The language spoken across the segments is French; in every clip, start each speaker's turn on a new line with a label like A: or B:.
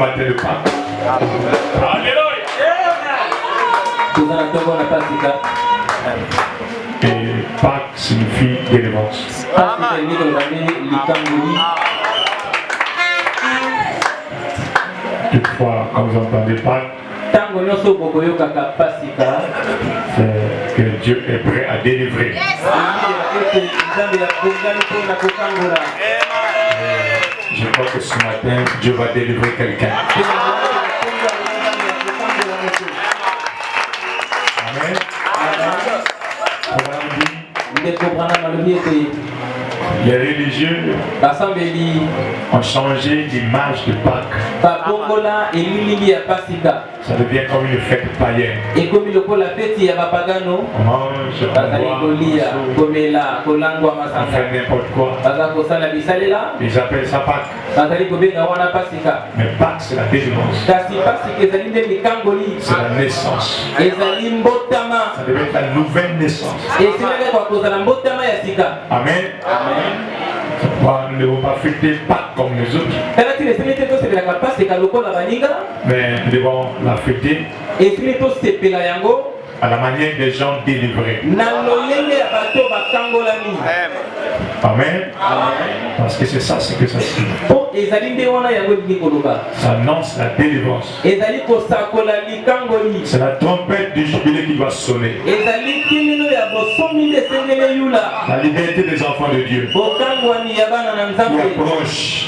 A: matin de Pâques. Alléluia. Et Pâques signifie délivrance. Toutefois, quand vous entendez Pâques, c'est que Dieu est prêt à délivrer. Je crois que ce matin, Dieu va délivrer quelqu'un. Amen. Les religieux ont changé l'image de Pâques. Ça devient comme une fête païenne. On mange, on fait n'importe quoi. Ils appellent ça Pâques. Mais Pâques, c'est la délivrance. C'est la naissance. Ça devient la nouvelle naissance. Amen. Nous ne devons pas fêter Pâques comme les autres. Mais nous devons la fêter à la manière des gens délivrés. Amen. Parce que c'est ça ce que ça signifie. Ça annonce la délivrance. C'est la trompette du jubilé qui va sonner. La liberté des enfants de Dieu qui approche.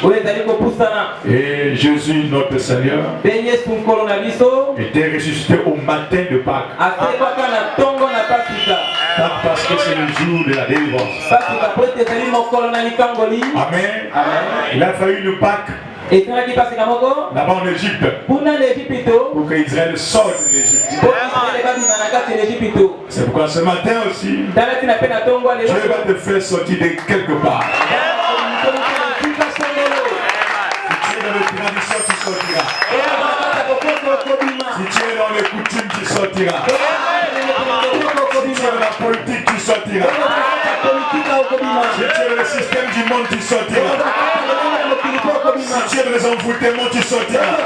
A: Et Jésus, notre Seigneur, était ressuscité au matin de Pâques. Parce que c'est le jour de la délivrance. Amen. Il a fallu une Pâques là-bas en Égypte pour qu'Israël sorte de l'Égypte. C'est pourquoi ce matin aussi, Dieu va te faire sortir de quelque part. Si tu es dans les traditions, tu sortiras. Si tu es dans les coutumes, tu sortiras. Si tu es dans la politique, tu sortiras. Si tu es dans le système du monde, tu sortiras. Si tu es dans les envoûtements, tu sortiras.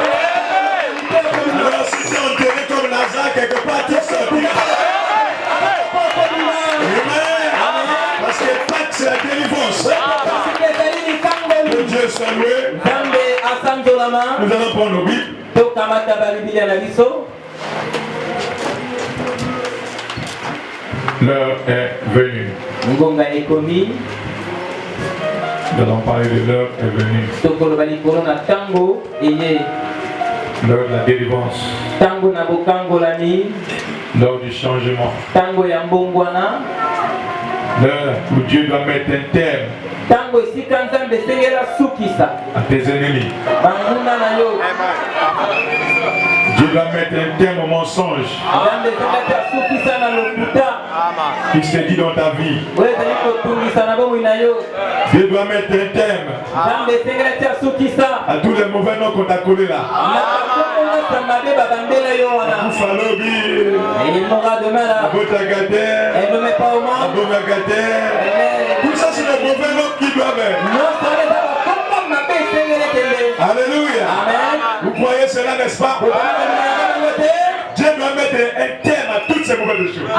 A: Alors si tu es enterré comme Lazare, quelque part, tu sortiras. Amen. Parce que Pâques, c'est la délivrance. Que Dieu soit loué. Nous allons prendre nos Bibles. L'heure est venue. Nous allons parler de l'heure est venue. L'heure de la délivrance. L'heure du changement. L'heure où Dieu doit mettre un terme à tes ennemis. Dieu doit mettre un terme au mensonge qui s'est dit dans ta vie. Dieu doit mettre un terme à tous les mauvais noms qu'on t'a collés là. Tout ça, c'est les mauvais noms qui doivent être. Alléluia. Vous croyez cela, n'est-ce pas? Dieu doit mettre un terme à toutes ces mauvaises choses.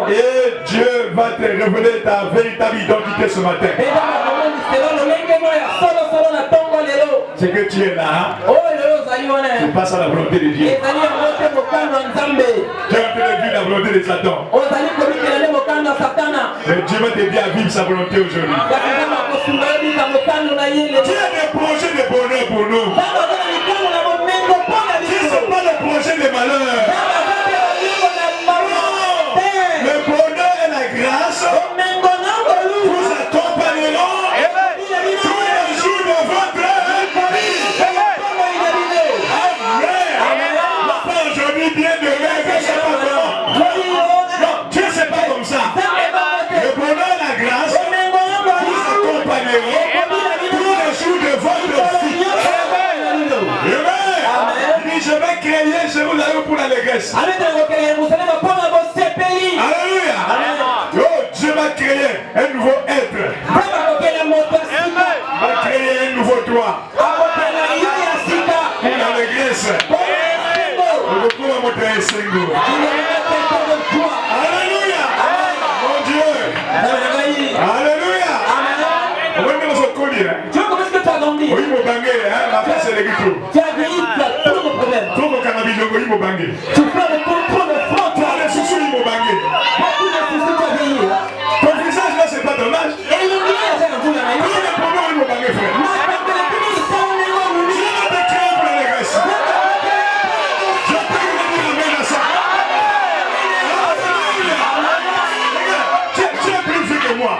A: Et Dieu va te révéler ta véritable identité ce matin. C'est que tu es là. Tu passes à la volonté de Dieu. Tu es en train de vivre la volonté de Satan. Mais Dieu va t'aider à vivre sa volonté aujourd'hui. Dieu a des projets de bonheur pour nous. Dieu ne sont pas des projets de malheur. Le bonheur et la grâce vous accompagneront tous les jours de votre vie. Amen. Pas aujourd'hui, bien demain, je ne sais pas comment. Non, Dieu c'est pas comme ça. Le bonheur et la grâce vous accompagneront tous les jours de votre vie. Amen. Je vais créer Jérusalem pour l'allégresse. Alléluia. Oh, Dieu va créer un nouveau être. Va créer un nouveau toi. esengo. Alléluia. Mon Dieu. Alléluia. Oui, mais nous sommes connus.
B: Tu vois comment est-ce que tu as grandi?
A: Oui, mon bangé, ma place c'est les guitos.
B: Tu as grandi, tu as trop de problèmes.
A: Trop de cannabis, oui, mon bangé.
B: Tu fais trop de fraude.
A: Tu as les sous-sous, mon bangé.
B: Beaucoup de soucis, tu as vieilli.
A: Ton visage là, c'est pas ton âge.
B: Et il y a un coup là.
A: Comment le problème, oui, mon bangé, frère? Je vais te créer pour les restes. Je peux vous amener à ça. Tu es plus vieux que moi.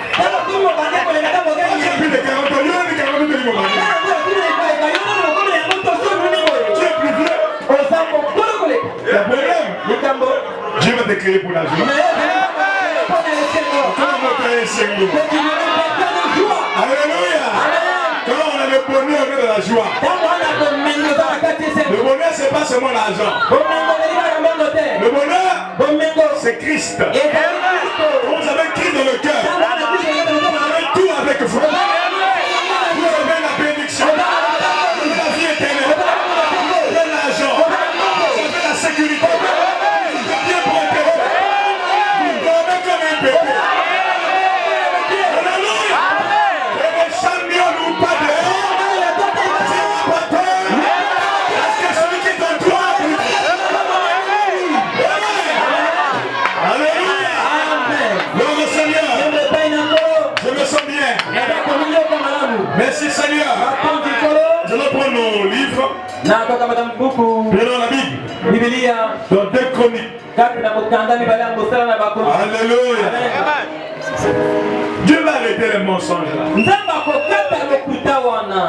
A: J'ai plus de 40 ans. Il y a des 40 ans de mon bangé. Tu es plus vieux. Le problème, Dieu va te créer pour la joie. Alléluia. Quand on a le bonheur, on est dans la joie. Le bonheur, c'est pas seulement l'argent. Le bonheur, c'est Christ. Quand vous avez Christ dans le cœur, vous avez tout avec vous. Vous avez la bénédiction, vous avez la vie éternelle, vous avez l'argent, vous avez la sécurité. Vous êtes bien protégé. Vous dormez comme un bébé. Alléluia. Et les champions n'ont pas dehors. Tu n'as pas peur. Parce que celui qui est en toi. Alléluia. Gloire au Seigneur. Je me sens bien. Merci Seigneur. Je vais prendre nos livres. Prenons la Bible. Dans 2 Chroniques. Alléluia. Dieu va arrêter les mensonges là.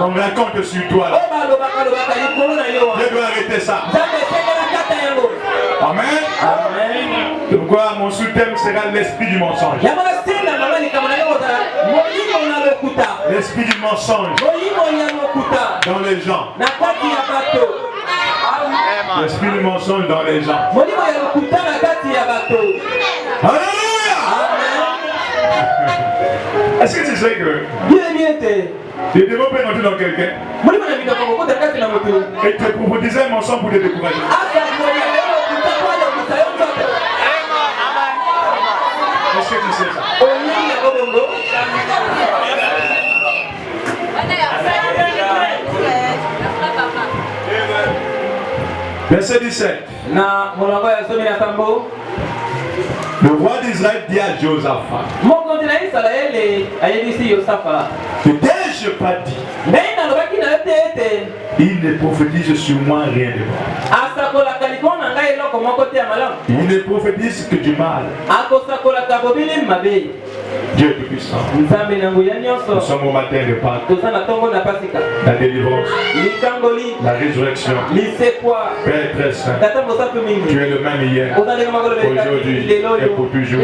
A: On raconte sur toi là. Dieu doit arrêter ça. Amen. C'est pourquoi mon sous-thème sera l'esprit du mensonge. L'esprit du mensonge dans les gens. L'esprit du mensonge dans les gens. Alléluia. Est-ce que tu sais que tu ne devrais pas entrer dans quelqu'un et te prophétiser un mensonge pour te décourager? Est-ce que tu sais ça? Verset 17. Le roi d'Israël dit à Josaphat, que t'ai-je pas dit? Il ne prophétise sur moi rien de bon. Il ne prophétise que du mal. Dieu est puissant. Nous sommes au matin de Pâques. La délivrance, la résurrection. Père très saint, tu es le même hier, aujourd'hui et pour toujours.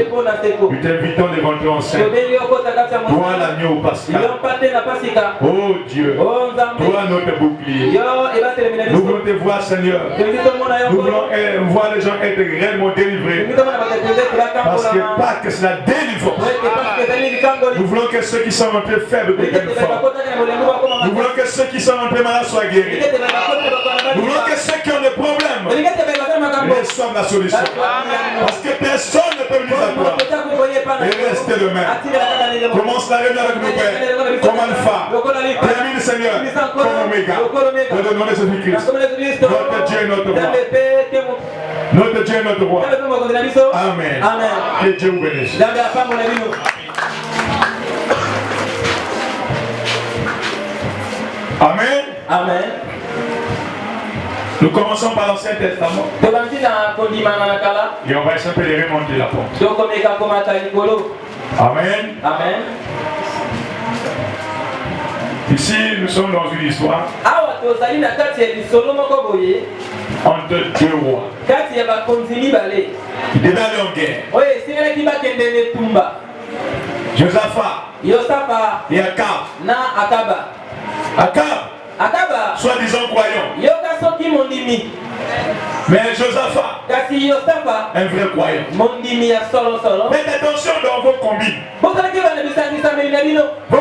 A: Nous t'invitons devant toi en saint. Toi l'agneau pascal. Oh Dieu, toi notre bouclier. Nous voulons te voir Seigneur. Nous voulons voir les gens être réellement délivrés. Parce que Pâques c'est la délivrance. Nous voulons que ceux qui sont rentrés faibles deviennent forts. Nous voulons que ceux qui sont rentrés malades soient guéris. Nous voulons que ceux qui ont des problèmes reçoivent la solution. Parce que personne ne peut venir à toi et rester le même. Commence la réunion avec nos pères comme alpha. Termine Seigneur comme oméga. Dans le nom de Jésus-Christ. Notre Dieu est notre roi. Notre Dieu est notre roi. Amen. Que Dieu vous bénisse. Amen.
B: Amen.
A: Nous commençons par l'Ancien Testament. Et on va essayer de remonter la porte. Amen.
B: Amen.
A: Ici, nous sommes dans une histoire entre deux rois qui devaient aller en guerre. Josaphat et Akab. Akab, soi-disant croyant. Mais Josaphat, un vrai croyant. Faites attention dans vos combines. Vos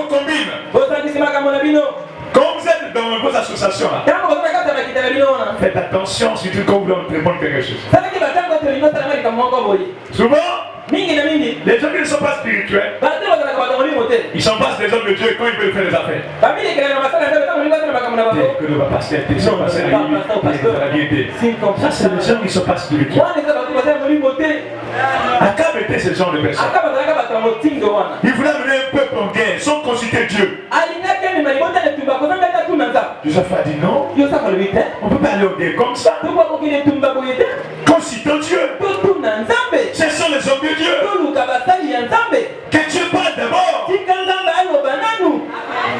A: combines. Quand vous êtes dans vos associations là, faites attention si tu veux répondre quelque chose. Souvent,
B: mingi na mingi
A: les gens qui ne sont pas spirituels,
B: bato bazalaka bato molimo te
A: ils s'embrassent des hommes de Dieu quand ils veulent faire des affaires.
B: bamili ekelaka na basala nzambe ntango molingo asala makambo na bango
A: Que le pasteur, t'es sûr, pasteur, la vérité. Ça, c'est les gens qui ne sont pas spirituels.
B: wana eza bato bazala molimo te
A: Akab était ce genre de personne.
B: aka bazalaka bato ya motindo wana
A: Il voulait amener un peuple en guerre sans consulter Dieu.
B: alingaki amema libota na etumba kozanga ta tuna nzambe
A: Joseph a dit non,
B: yo saka lobi te
A: on ne peut pas aller en guerre comme ça.
B: tokokokende etumba boye te
A: Consultons Dieu.
B: totuna nzambe
A: Ce sont les hommes de Dieu.
B: toluka basali ya nzambe
A: Que Dieu parle d'abord.
B: tika nzambe aloba nanu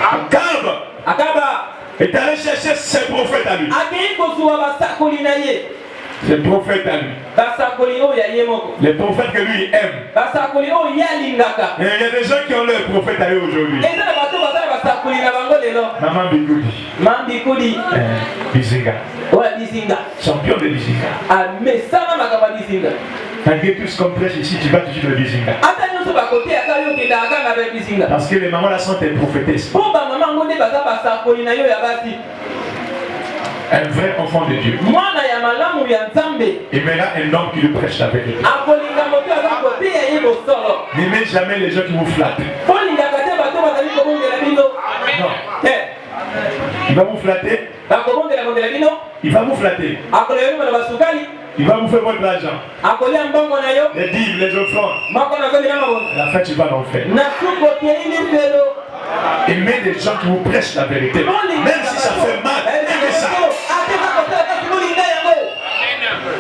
A: Akab
B: akaba
A: est allé chercher ses prophètes à lui.
B: akei kozwa basakoli na ye
A: Ses prophètes à lui.
B: basakoli oyo ya ye moko
A: Les prophètes que lui aime.
B: basakoli oyo ye alingaka
A: Et il y a des gens qui ont leurs prophètes à eux aujourd'hui.
B: eza na bato bazala basakoli na bango lelo
A: Maman Bigoudi.
B: mambikuli
A: Bizinga.
B: oya bizinga
A: Champion de Bizinga.
B: amesanga makambo ya bizinga
A: Malgré tout ce qu'on prêche ici, tu vas toujours le Bizinga.
B: ata nyonso bakoteyaka yo okendaka kaka na bizinga
A: Parce que les mamans là sont des prophétesses.
B: mpo bamama yango nde baza basakoli na yo ya basi
A: Un vrai enfant de Dieu.
B: mwana ya malamu ya nzambe
A: Il verra un homme qui lui prêche la vérité.
B: akolinga moto aza koteya ye bosolo
A: N'aimez jamais les gens qui vous flattent.
B: olingaka te bato bazali kobongela bino
A: Non.
B: te
A: Il va vous flatter.
B: bakobongela bino
A: Il va vous flatter.
B: akolela bino na basukali
A: Il va vous faire votre argent.
B: akolia mbongo na yo
A: Les dîmes, les offrandes.
B: moko nazobina mabongo
A: À la fin, tu vas l'enfer.
B: na suko okei lifelo
A: Aimez les gens qui vous prêchent la vérité. Même si ça fait mal, aimez ça.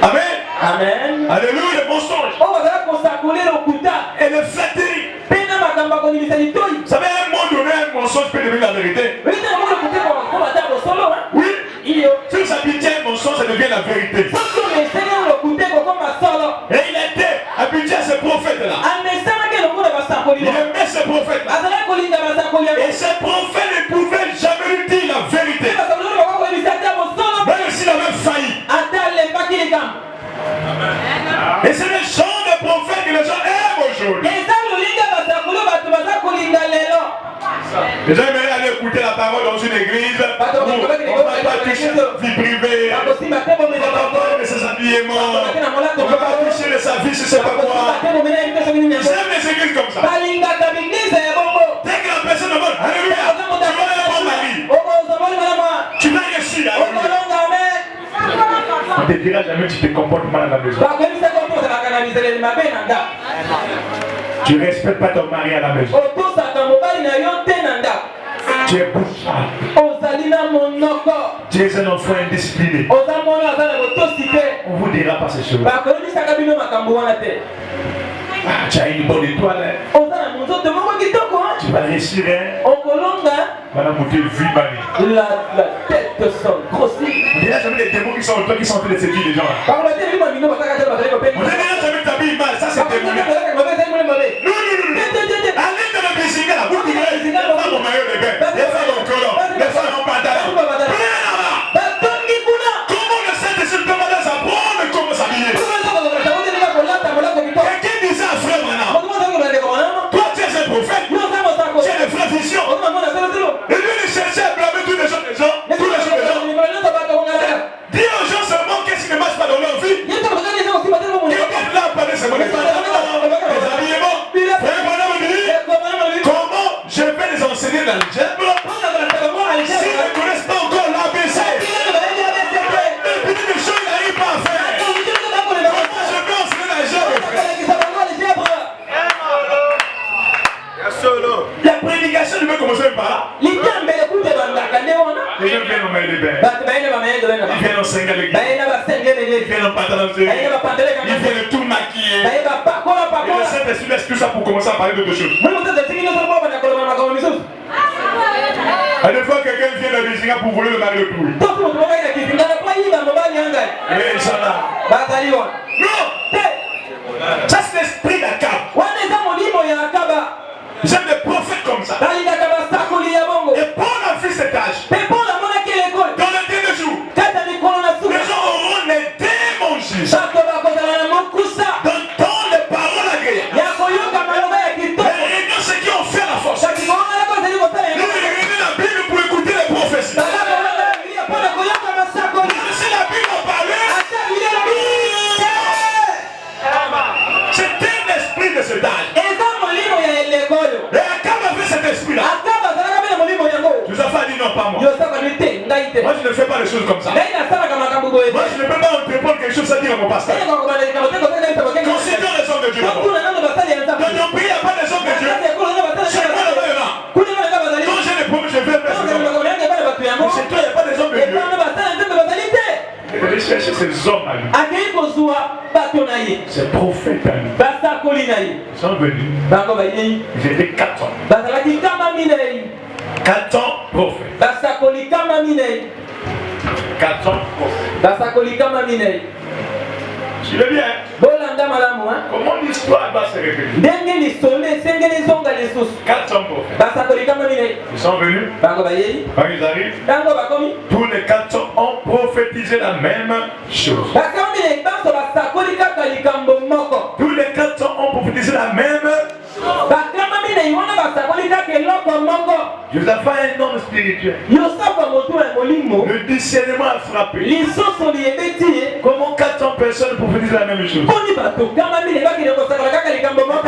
A: Amen.
B: amen
A: Alléluia, le mensonge
B: oyo bazala kosakole lokuta
A: et le flatterie.
B: mpe na makambo akonimisa litoi
A: Vous savez, à un moment donné, un mensonge peut devenir la vérité.
B: oyitana mo lokuta kobata bosolo
A: Oui.
B: iyo
A: Si vous habitez un mensonge, ça devient la vérité.
B: soki omeseli lokuta kokoma solo
A: Et il était habitué à ces prophètes-là.
B: amesanaki lokola basakoli
A: Il aimait ces prophètes-là.
B: azalaki kolinga basakoli
A: Et ces prophètes ne pouvaient jamais lui dire la vérité.
B: basakoli oyo bakokoyebisa ata bosolo
A: Même s'il avait failli.
B: ata alembaki likambo
A: Et c'est le genre de prophète que les gens aiment aujourd'hui.
B: eza lolinga basakoli oyo bato baza kolinga lelo
A: Les gens aimeraient aller écouter la parole dans une église où on ne va pas toucher sa vie privée,
B: bakosimba te
A: on ne
B: bomeza
A: va pas
B: bango
A: parler de ses habillements, on ne va pas toucher de sa vie, je ne sais pas
B: bakosimba
A: quoi.
B: te bomena yebi te soki nini
A: Ils
B: yango
A: aiment les églises comme ça.
B: balingaka biglize ya bongo
A: Dès que la personne demande, Alléluia, tu vas aller à mon mari,
B: okozomoli malama
A: tu vas réussir, Alléluia.
B: okolonga me
A: On ne te dira jamais tu te comportes mal à la maison.
B: bakoyebisaka oto ozalaka na bizeleli mabe na ndako
A: Tu ne respectes pas ton mari à la maison.
B: otosaka mobali na yo te na ndako
A: Tu es bouffard.
B: ozali na monoko
A: Tu es un enfant indiscipliné.
B: oza mwana aza na botosi te
A: On vous dira pas ces choses.
B: bakoyebisaka bino makambo wana te
A: Ah, tu as une bonne étoile. Hein.
B: oza na monzoto moko kitoko
A: Tu vas réussir. Hein.
B: okolonga
A: Madame Mouté, vie manie.
B: la tête sont grossie
A: On dirait jamais les démons qui sont en toi qui sont en train de séduire les gens. Là.
B: bakola te bino bino basaka te bazali
A: On
B: kopeni
A: dirait jamais t'habilles mal. Ça, c'est démoniaque. Non. Allez dans le Bézinga là. Vous direz, les femmes ont maillot de bain. Les femmes ont collant. Les femmes ont pantalon. Viens là-bas. Comment le Saint-Esprit demande à apprendre comment s'habiller? Quelqu'un disait à frère maintenant. Toi, tu es un prophète. Tu es le frère vision. Et lui, il cherchait à blâmer tous les gens. Dis aux gens seulement qu'est-ce qui ne marche pas dans leur vie. Quelqu'un là a parlé seulement des habillements. Frère Madame me dit, comment je vais les enseigner dans le diable s'ils ne connaissent pas encore l'ABC. Et puis des choses qu'ils n'arrivent pas à faire. Comment je vais enseigner dans le diable, frère? La prédication devait commencer par là. Les gens viennent au mail de bain. Ils viennent en single avec lui. Ils viennent en pantalon de ils viennent tout maquiller. Et le Saint-Esprit laisse tout ça pour commencer à parler d'autres choses. À des fois, quelqu'un vient de Bézinga pour voler le mari de tout. Et ils sont là. Non! Ça, c'est l'esprit d'Akab. J'aime des prophètes comme ça. Et Paul a vu cet âge. Dans le dernier jour, les gens auront les démons juges. D'entendre les paroles agréables. Les réunions, c'est qui ont fait la force. Nous, les réunions, la Bible pour écouter les prophéties. Si la Bible a parlé, pas les choses comme ça.
B: ngai nasalaka makambo boye
A: Moi, je ne peux pas entreprendre quelque chose sans dire à mon pasteur.
B: ngai nakokoba na likambo te koteka likambo ke
A: Considère les hommes de Dieu d'abord.
B: kuna nano basali ya nzambe
A: Dans ton pays, il n'y a pas des hommes de Dieu.
B: kati ya kuna nano basali
A: C'est quoi là-bas, il y en a?
B: kuna nano bazali
A: Quand j'ai des problèmes, je vais faire ces hommes.
B: makambo yange bana bato yango
A: Mais chez toi, il n'y a pas des hommes de Dieu.
B: ebana basali ya nzambe bazali te
A: Il faut aller chercher ces hommes à lui.
B: akei kozwa bato na ye
A: Ces prophètes à lui.
B: basakoli na ye
A: Ils sont venus.
B: bango bayei
A: Ils étaient 4 ans.
B: bazalaki kama minei
A: 4 ans prophètes.
B: basakoli kama minei
A: 4 ans prophètes.
B: basakoli kama minei
A: Tu le bien?
B: bolanda malamu
A: Comment l'histoire va se répéter?
B: ndenge lisolo esengeli ezonga lisusu
A: 4 ans prophètes.
B: basakoli kama minei
A: Ils sont venus.
B: bango bayei
A: Quand ils arrivent,
B: ntango bakomi
A: tous les 4 ans ont prophétisé la même chose.
B: bakama minei banso basakoli kaka likambo moko
A: Tous les 4 ans ont prophétisé la même.
B: bakama minei wana basakoli kaka eloko moko
A: Josaphat est un homme spirituel.
B: yosafa motu ya molimo
A: Le discernement a frappé.
B: lisusu liyebeti ye
A: Comment 400 personnes prophétisent la même chose?
B: mponi bato kama minei bakende kosakola kaka likambo moko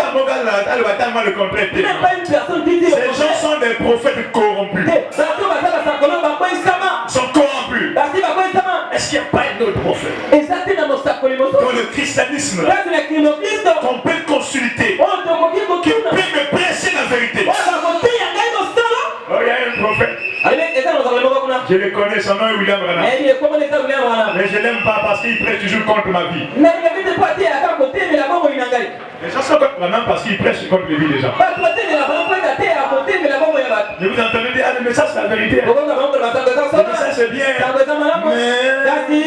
A: Le contraire.
B: même pas une personne qui dit
A: Ces gens sont des prophètes corrompus.
B: te bato basalaka sakolo bakoisama
A: Ils sont corrompus.
B: basi bakoisama
A: Est-ce qu'il n'y a pas un autre prophète
B: eza te na mosakoli
A: dans
B: mosusu
A: le christianisme là,
B: kati na kino kristo
A: qu'on peut consulter,
B: oyo tokoki
A: qui
B: kokuna
A: peut me prêcher la vérité?
B: oyo bakoteya ngai mosala
A: Oh, il y a un prophète.
B: alibe eza na mosakoli moko kuna
A: Je le connais, son nom est William Branham.
B: nayebi ekomona eza william wana
A: Mais je ne l'aime pas parce qu'il prêche toujours contre ma vie.
B: nalinga vite po ateyaka kotemela bomoi na ngai
A: Les gens sont contre Branham parce qu'il prêche contre les vies des gens.
B: bato batemela bango po ete ateyaka kotemela bomoi ya bato
A: Mais vous entendez dire, ah, le message c'est la vérité.
B: okonga bango basango eza
A: Le
B: solo
A: message c'est bien.
B: sango eza malamu
A: Mais
B: kasi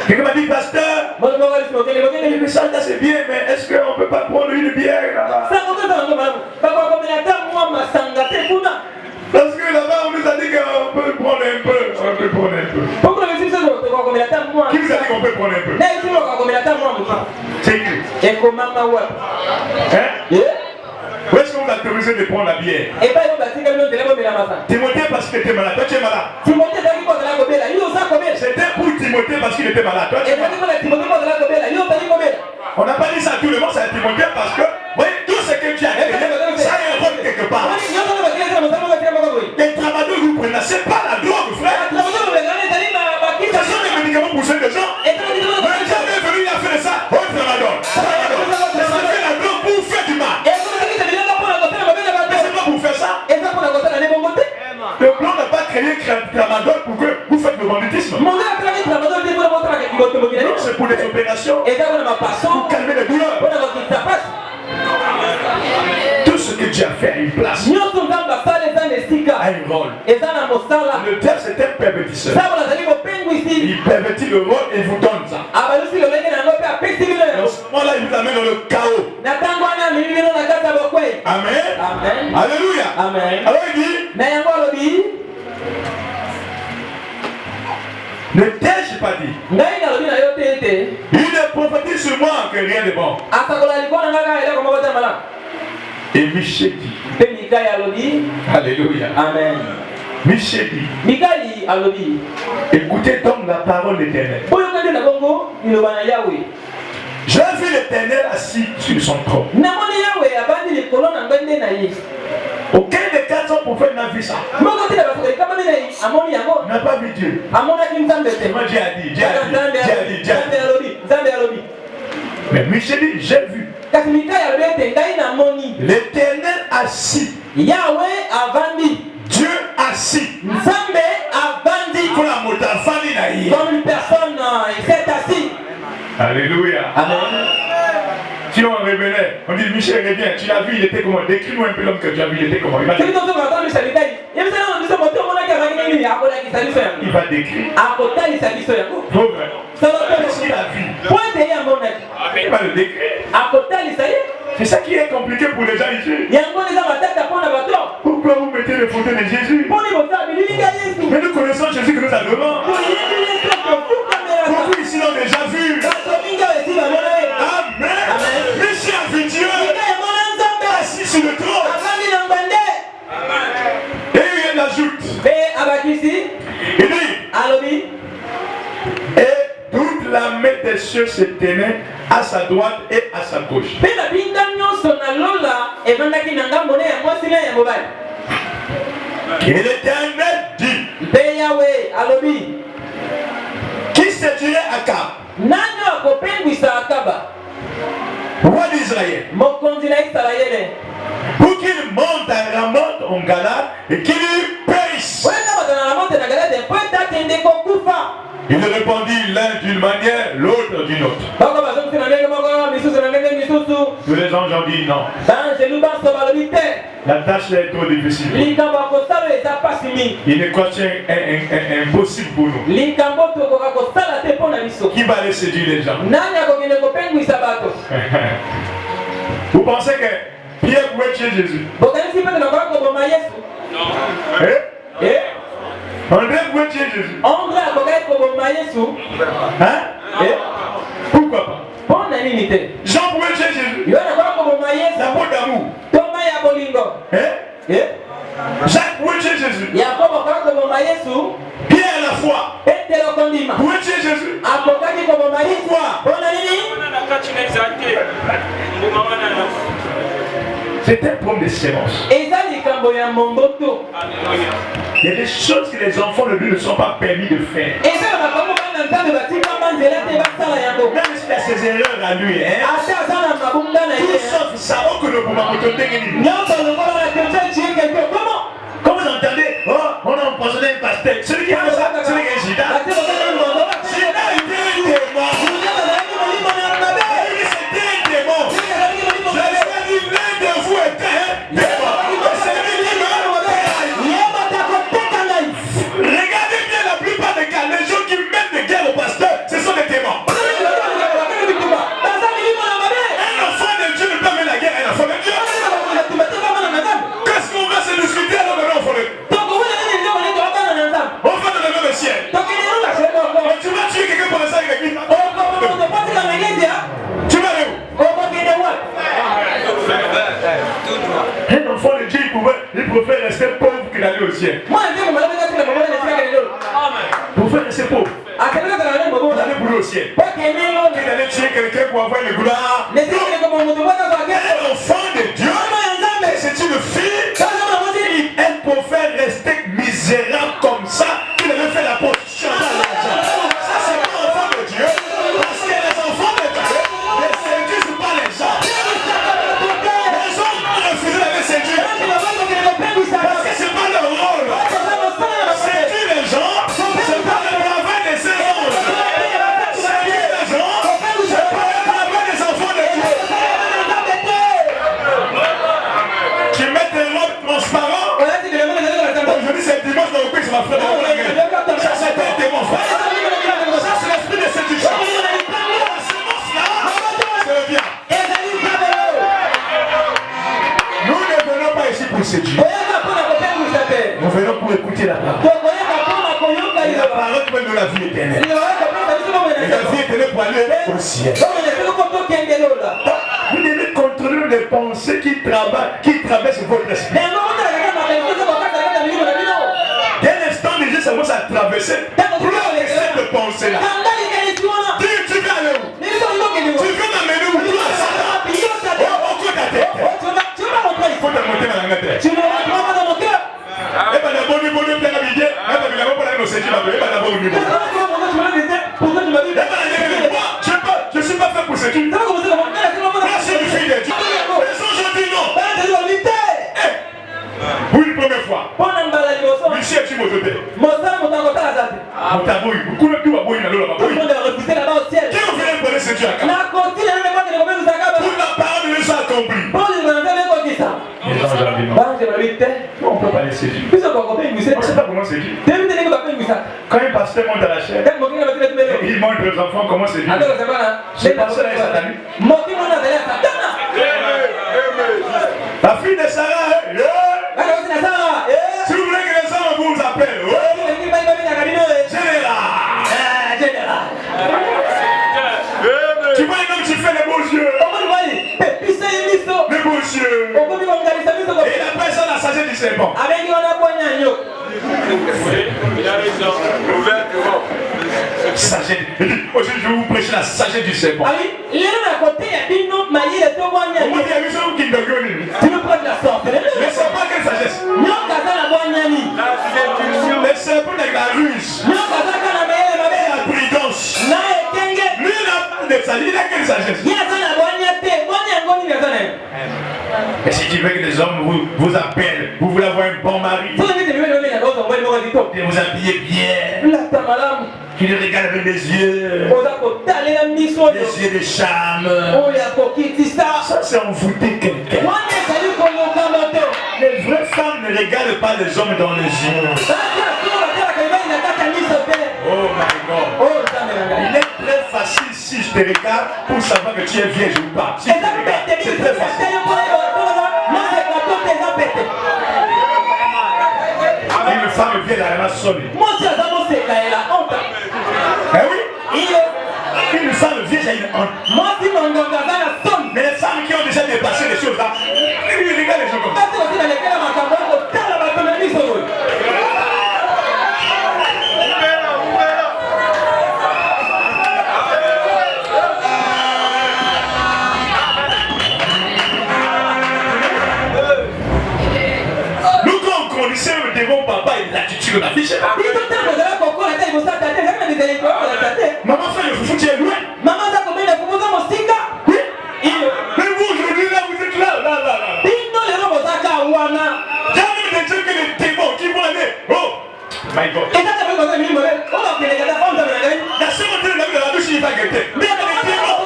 A: quelqu'un m'a dit, pasteur,
B: moto moko alisi mokende
A: le
B: mokende
A: message là c'est bien, mais est-ce qu'on ne peut pas prendre une bière là-bas?
B: sango eza bango malamu bakokomela ata mwa masanga te kuna
A: Parce que là-bas on nous a dit qu'on peut prendre un peu. On peut prendre un peu.
B: pokolo bisi biso tokokomela ata mwa
A: Qui vous a dit qu'on peut prendre un peu?
B: na esi bakokomela ata mwa motu
A: C'est écrit.
B: ekomama wapi
A: Hein? Où est-ce qu'on vous a autorisé de prendre la bière?
B: epai oyo batika bino nzela bomela masanga
A: Timothée parce qu'il était malade. Toi tu es malade.
B: timote ezalaki kozala kobela yo oza kobela
A: C'était pour Timothée parce qu'il était malade. Toi tu es
B: ezalaki
A: malade.
B: mpona timote kozala kobela yo ozali kobela
A: On n'a pas dit ça à tout le monde, c'est à Timothée parce que, voyez, tout ce que tu as fait, ça a un rôle quelque part.
B: nyonso bakili ezala mosala bakili moko boye
A: Les tramadol vous prenez, c'est pas la drogue, frère.
B: timote bobengana ezali
A: Ce sont des médicaments pour soigner les gens. Mais jamais venu, il a fait ça. Oh, tramadol. Tramadol. C'est ça fait la drogue pour faire du mal. Mais c'est pas pour faire ça. Le plan n'a pas créé tramadol pour que vous faites le banditisme. Non, c'est pour des opérations, pour calmer les douleurs. Tout ce que tu as fait a une place, a un rôle. Le diable, c'est un pervertisseur. Il pervertit le rôle et vous donne ça. Dans ce moment-là, il vous amène dans le chaos. Amen.
B: Amen.
A: Alléluia.
B: Amen.
A: Alors il dit, ne t'ai-je pas dit, il ne prophétise sur moi que rien de bon. Et Michel dit, Alléluia.
B: Amen.
A: Michel dit,
B: Mikali alobi.
A: écoutez donc la parole d'éternel.
B: Boyokande na bongo iloba na Yahweh.
A: J'ai vu l'éternel assis sur son trône.
B: Namoni Yahweh abandi likolo na ngande na ye.
A: Aucun des 400 prophètes n'a vu ça.
B: Moko te ba ko kama na ye amoni yango.
A: N'a pas vu Dieu.
B: Amona ki nzambe te.
A: Moi Dieu a dit, Dieu a dit.
B: Nzambe alobi.
A: Mais Michel dit, j'ai vu
B: Kasi Mikali alobi ete ngai na moni.
A: l'éternel assis.
B: Yahweh avandi.
A: Dieu assis.
B: Nzambe avandi. Comme une personne s'est assis.
A: Alléluia.
B: Amen.
A: Si on révélait, on dit Michel reviens, tu l'as vu, il était comment? Décris-nous un peu l'homme que tu as vu, il était comment? Il va décrire. Il va décrire. Pauvre. Qu'est-ce qu'il a vu? Il va le décrire. C'est ça qui est compliqué pour les gens ici. Pourquoi vous mettez les photos de Jésus? Mais nous connaissons Jésus que nous adorons. Beaucoup ici l'ont déjà vu. Amen. Michel a vu Dieu assis sur le trône. Et il ajoute. Il dit. Et toute la main des cieux se tenait à sa droite et à sa gauche. Et l'Éternel
B: Yahweh alobi.
A: Qui séduirait Akab,
B: Nani akopengwisa Akaba?
A: roi d'Israël,
B: Mokonzi na Israele.
A: pour qu'il monte à Ramoth en Galade et qu'il périsse.
B: Weka batana na monte na Galade po etakende kokufa.
A: Il répondit l'un d'une manière, l'autre d'une autre.
B: Bako bazomsi na ndenge moko, misusu na ndenge misusu.
A: Tous les anges ont dit non.
B: Banjelu baso balobi te.
A: La tâche là est trop difficile.
B: Likambo akosala eza pasi mingi.
A: Il est quotient impossible pour nous.
B: Likambo tokoka kosala te mpo na biso.
A: Qui va aller séduire les gens?
B: Nani akokende kopengwisa bato?
A: Vous pensez que Pierre pouvait tuer Jésus?
B: Bokanisi pete nakoka koboma Yesu.
A: Eh? André pouvait tuer Jésus?
B: Andre akokaki koboma Yesu.
A: Hein? Pourquoi pas?
B: Mpo na nini te?
A: Jean pouvait tuer Jésus?
B: Yo nakoka koboma Yesu.
A: La peau d'amour.
B: Toma ya bolingo.
A: Jacques pouvait tuer Jésus?
B: Yakobo akokaki koboma Yesu.
A: Pierre la foi
B: Petelo kondima.
A: pouvait tuer Jésus?
B: Akokaki koboma Yesu.
A: Pourquoi?
B: Mpo na nini?
A: C'est un problème de sémence.
B: Eza likambo ya momboto.
A: Il y a des choses que les enfants de Dieu ne sont pas permis de faire.
B: Eza na makambo bana nzambe batikama nzela te basala yango.
A: Même s'il a ses erreurs à lui, hein?
B: Ata aza na mabunga na
A: Tout
B: ye.
A: sauf ça, oh, que le moment où tu t'es
B: Nyonso longola na quelqu'un qui est quelqu'un. Comment?
A: Quand vous entendez, oh, on a empoisonné un pasteur. Celui qui a fait ça, celui qui est Gida. Gida était un démon. C'était un démon. Je l'ai dit, l'un de vous était un démon. Regardez bien la plupart des cas, les gens qui mettent des guerres au pasteur, ce sont des démons. Un enfant de Dieu ne peut mettre la guerre à un enfant de Dieu. Qu'est-ce qu'on va se discuter alors de l'enfant de Dieu? On va dans le même ciel. Mais tu vas tuer quelqu'un pour ça avec l'église. Tu vas aller où? Un enfant de Dieu, il préfère rester pauvre que d'aller au ciel. Il préfère rester pauvre. D'aller pour au ciel. Que d'aller tuer quelqu'un pour avoir le gloire. Un enfant de Dieu, c'est une fille, elle préfère rester misérable comme ça qu'il avait fait la position dans l'argent. Ça, c'est pas enfant de Dieu. Parce que les enfants de Dieu ne séduisent pas les gens. Les hommes ont refusé d'aller séduire. Parce que c'est pas leur rôle. Séduire les gens, c'est pas le travail des anges. Séduire les gens, c'est pas le travail des enfants de Dieu. Tu mets tes robes transparentes. Aujourd'hui c'est dimanche dans le pays, c'est ma frère. Ça c'est un démon. Ça c'est l'esprit de séduction. La sémence là, c'est bien. Nous ne venons pas ici pour séduire. Nous venons pour écouter la parole. Et la parole qui mène de la vie éternelle. Et la vie éternelle pour aller au ciel. Vous devez contrôler les pensées qui traversent votre esprit. Dès l'instant déjà ça commence à traverser. Bloque cette pensée-là. Dis, tu veux aller où? Tu veux m'amener où? Au cou de ta tête. Il faut te monter dans la tête. Et bien d'abord, nous voulons bien habiller. Et bien d'abord, pour aller au séduire. Et bien d'abord, nous voulons. Je ne suis pas fait pour séduire. Merci du fils de Dieu. Les anges ont dit non. Pour une première fois. Monsieur, tu m'as doté. Motaboui. Beaucoup de gens ont boui dans l'eau là-bas. Qui ont fait pour les séduire à Kaba? Pour la parole de Dieu soit accomplie. Les anges ont dit non. On ne peut pas les séduire. On ne sait pas comment séduire. Quand un pasteur monte à la chair, il montre aux enfants comment séduire. Ce pasteur est satanique. La fille de Sarah, si vous voulez que les hommes vous appellent, général. Tu vois comme tu fais les beaux yeux. Les beaux yeux. Et il appelle ça la sagesse du serpent. Sagesse. Aujourd'hui, je vais vous prêcher la sagesse du serpent.
B: Il y a un côté, il y a une manière de
A: Comment dire, mais c'est vous qui me donnez.
B: tu veux prendre la sorte.
A: Mais c'est pas quelle sagesse.
B: Non,
A: Les serpents de la sagesse.
B: Na ekenge.
A: Lui n'a pas de sagesse. Il n'a quelle sagesse?
B: Yazana boanyate. Boanyango ni yazana.
A: Et si tu veux que les hommes vous appellent, vous voulez avoir un bon mari,
B: Toi ni te vivre na dozo ngoni moka dito.
A: et vous habillez bien,
B: La tamalam.
A: qui les regarde avec des yeux,
B: Oza ko talela miso.
A: des yeux de charme.
B: Oya ko kitisa.
A: Ça, c'est envoûter quelqu'un.
B: Wane sali ko loka moto.
A: Les vraies femmes ne regardent pas les hommes dans les yeux. Oh my God. Il est très facile si je te regarde pour savoir que tu es vierge ou pas. Si je te regarde, c'est très facile. Une femme vient à la sonne. Eh oui. Une femme vient à une honte. Mais les femmes qui ont déjà dépassé les choses là, ils regardent les gens comme ça. Nous quand on grandissait devant papa et l'attitude de ma fille, maman fait le foufou, tu es loin. Mais vous aujourd'hui là, vous êtes là. Jamais des gens que les démons qui vont aller. Oh my God. La seconde de la douche, il va guetter. Mais il y a des démons.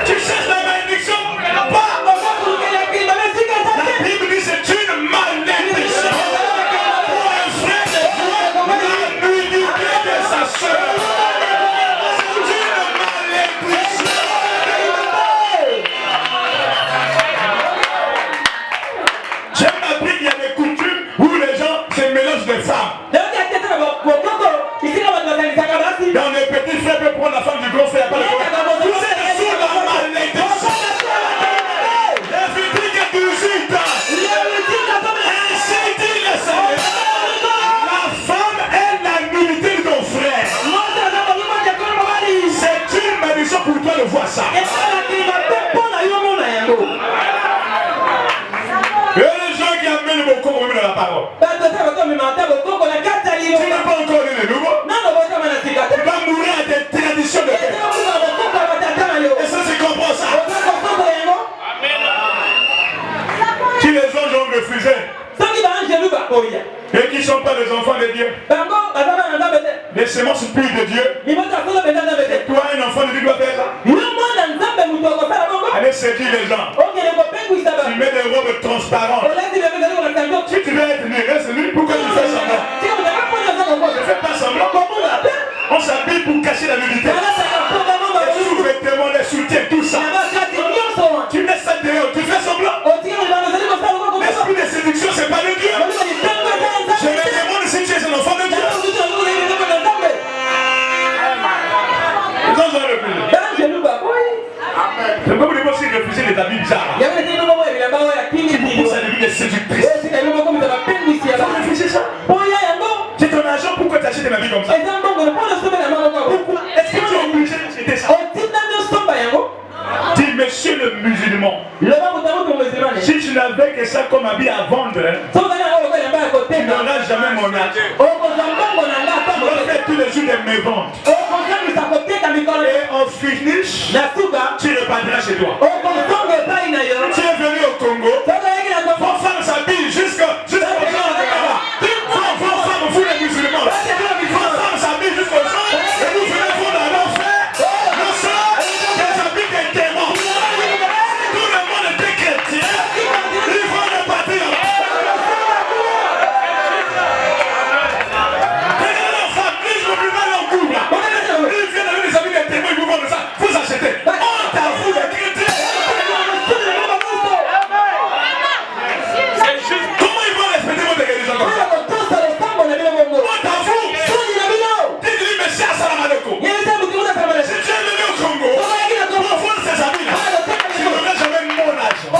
A: Tu cherches la malédiction? Pas. La Bible dit c'est une malédiction. Pour un frère de toi, la nudité de sa soeur. C'est une malédiction. J'aime appris qu'il y a des coutumes où les gens se mélangent des femmes. Dans les petits frères peuvent prendre la femme du grand frère, pas le grand. Vous êtes sous la malédiction. Lévitique 18 ans. Ainsi dit le Seigneur. La femme est la nudité de ton frère. C'est une malédiction pour toi de voir ça. Et les gens qui amènent mon corps dans la parole. Tu n'as pas encore lu le nouveau. Tu vas mourir à des traditions de Dieu. Et ça, c'est comprends ça. Si les anges ont refusé et qui ne sont pas les enfants de Dieu, les semences pures de Dieu, et toi, un enfant de Dieu, doit faire ça. Allez séduire les gens. Tu mets des robes transparentes. Si tu veux être nu, reste nu. Pourquoi tu fais semblant? Ne fais pas semblant. On s'habille pour cacher la nudité. Les sous-vêtements, les soutiens, tout ça. Tu mets ça dehors, tu fais semblant. L'esprit de séduction, c'est pas de Dieu. Je me demande si tu es un enfant de Dieu. Les anges ont refusé. Je peux vous dire aussi refuser les habits bizarres. Pour ça devient des séductrices. Tu réfléchis ça? C'est ton argent, pourquoi tu achètes un habit comme ça? Est-ce que tu es obligé d'acheter ça? Dis, monsieur le musulman, si tu n'avais que ça comme habit à vendre, tu n'auras jamais mon argent. Tu vas faire tous les jours des méventes. Et en finish, tu repartiras chez toi. Tu es venu au Congo, vos femmes s'habillent jusqu'au jour là-bas. Vos femmes, vous les musulmans, vos femmes s'habillent jusqu'au jour et vous venez vous dans l'enfer. Le sang, les habits des démons. Tout le monde était chrétien. Ils vont repartir là-bas. Regardez leurs femmes, ils ne oublient pas leur goût là. Ils viennent avec les habits des démons, ils vous vendent ça. Vous achetez. Honte à vous les chrétiens. Comment ils vont respecter votre religion comme ça? Honte à vous. Dis-lui, monsieur, assalamu alaikum. Si tu es venu au Congo, pour vendre ces habits-là, tu n'auras jamais mon argent.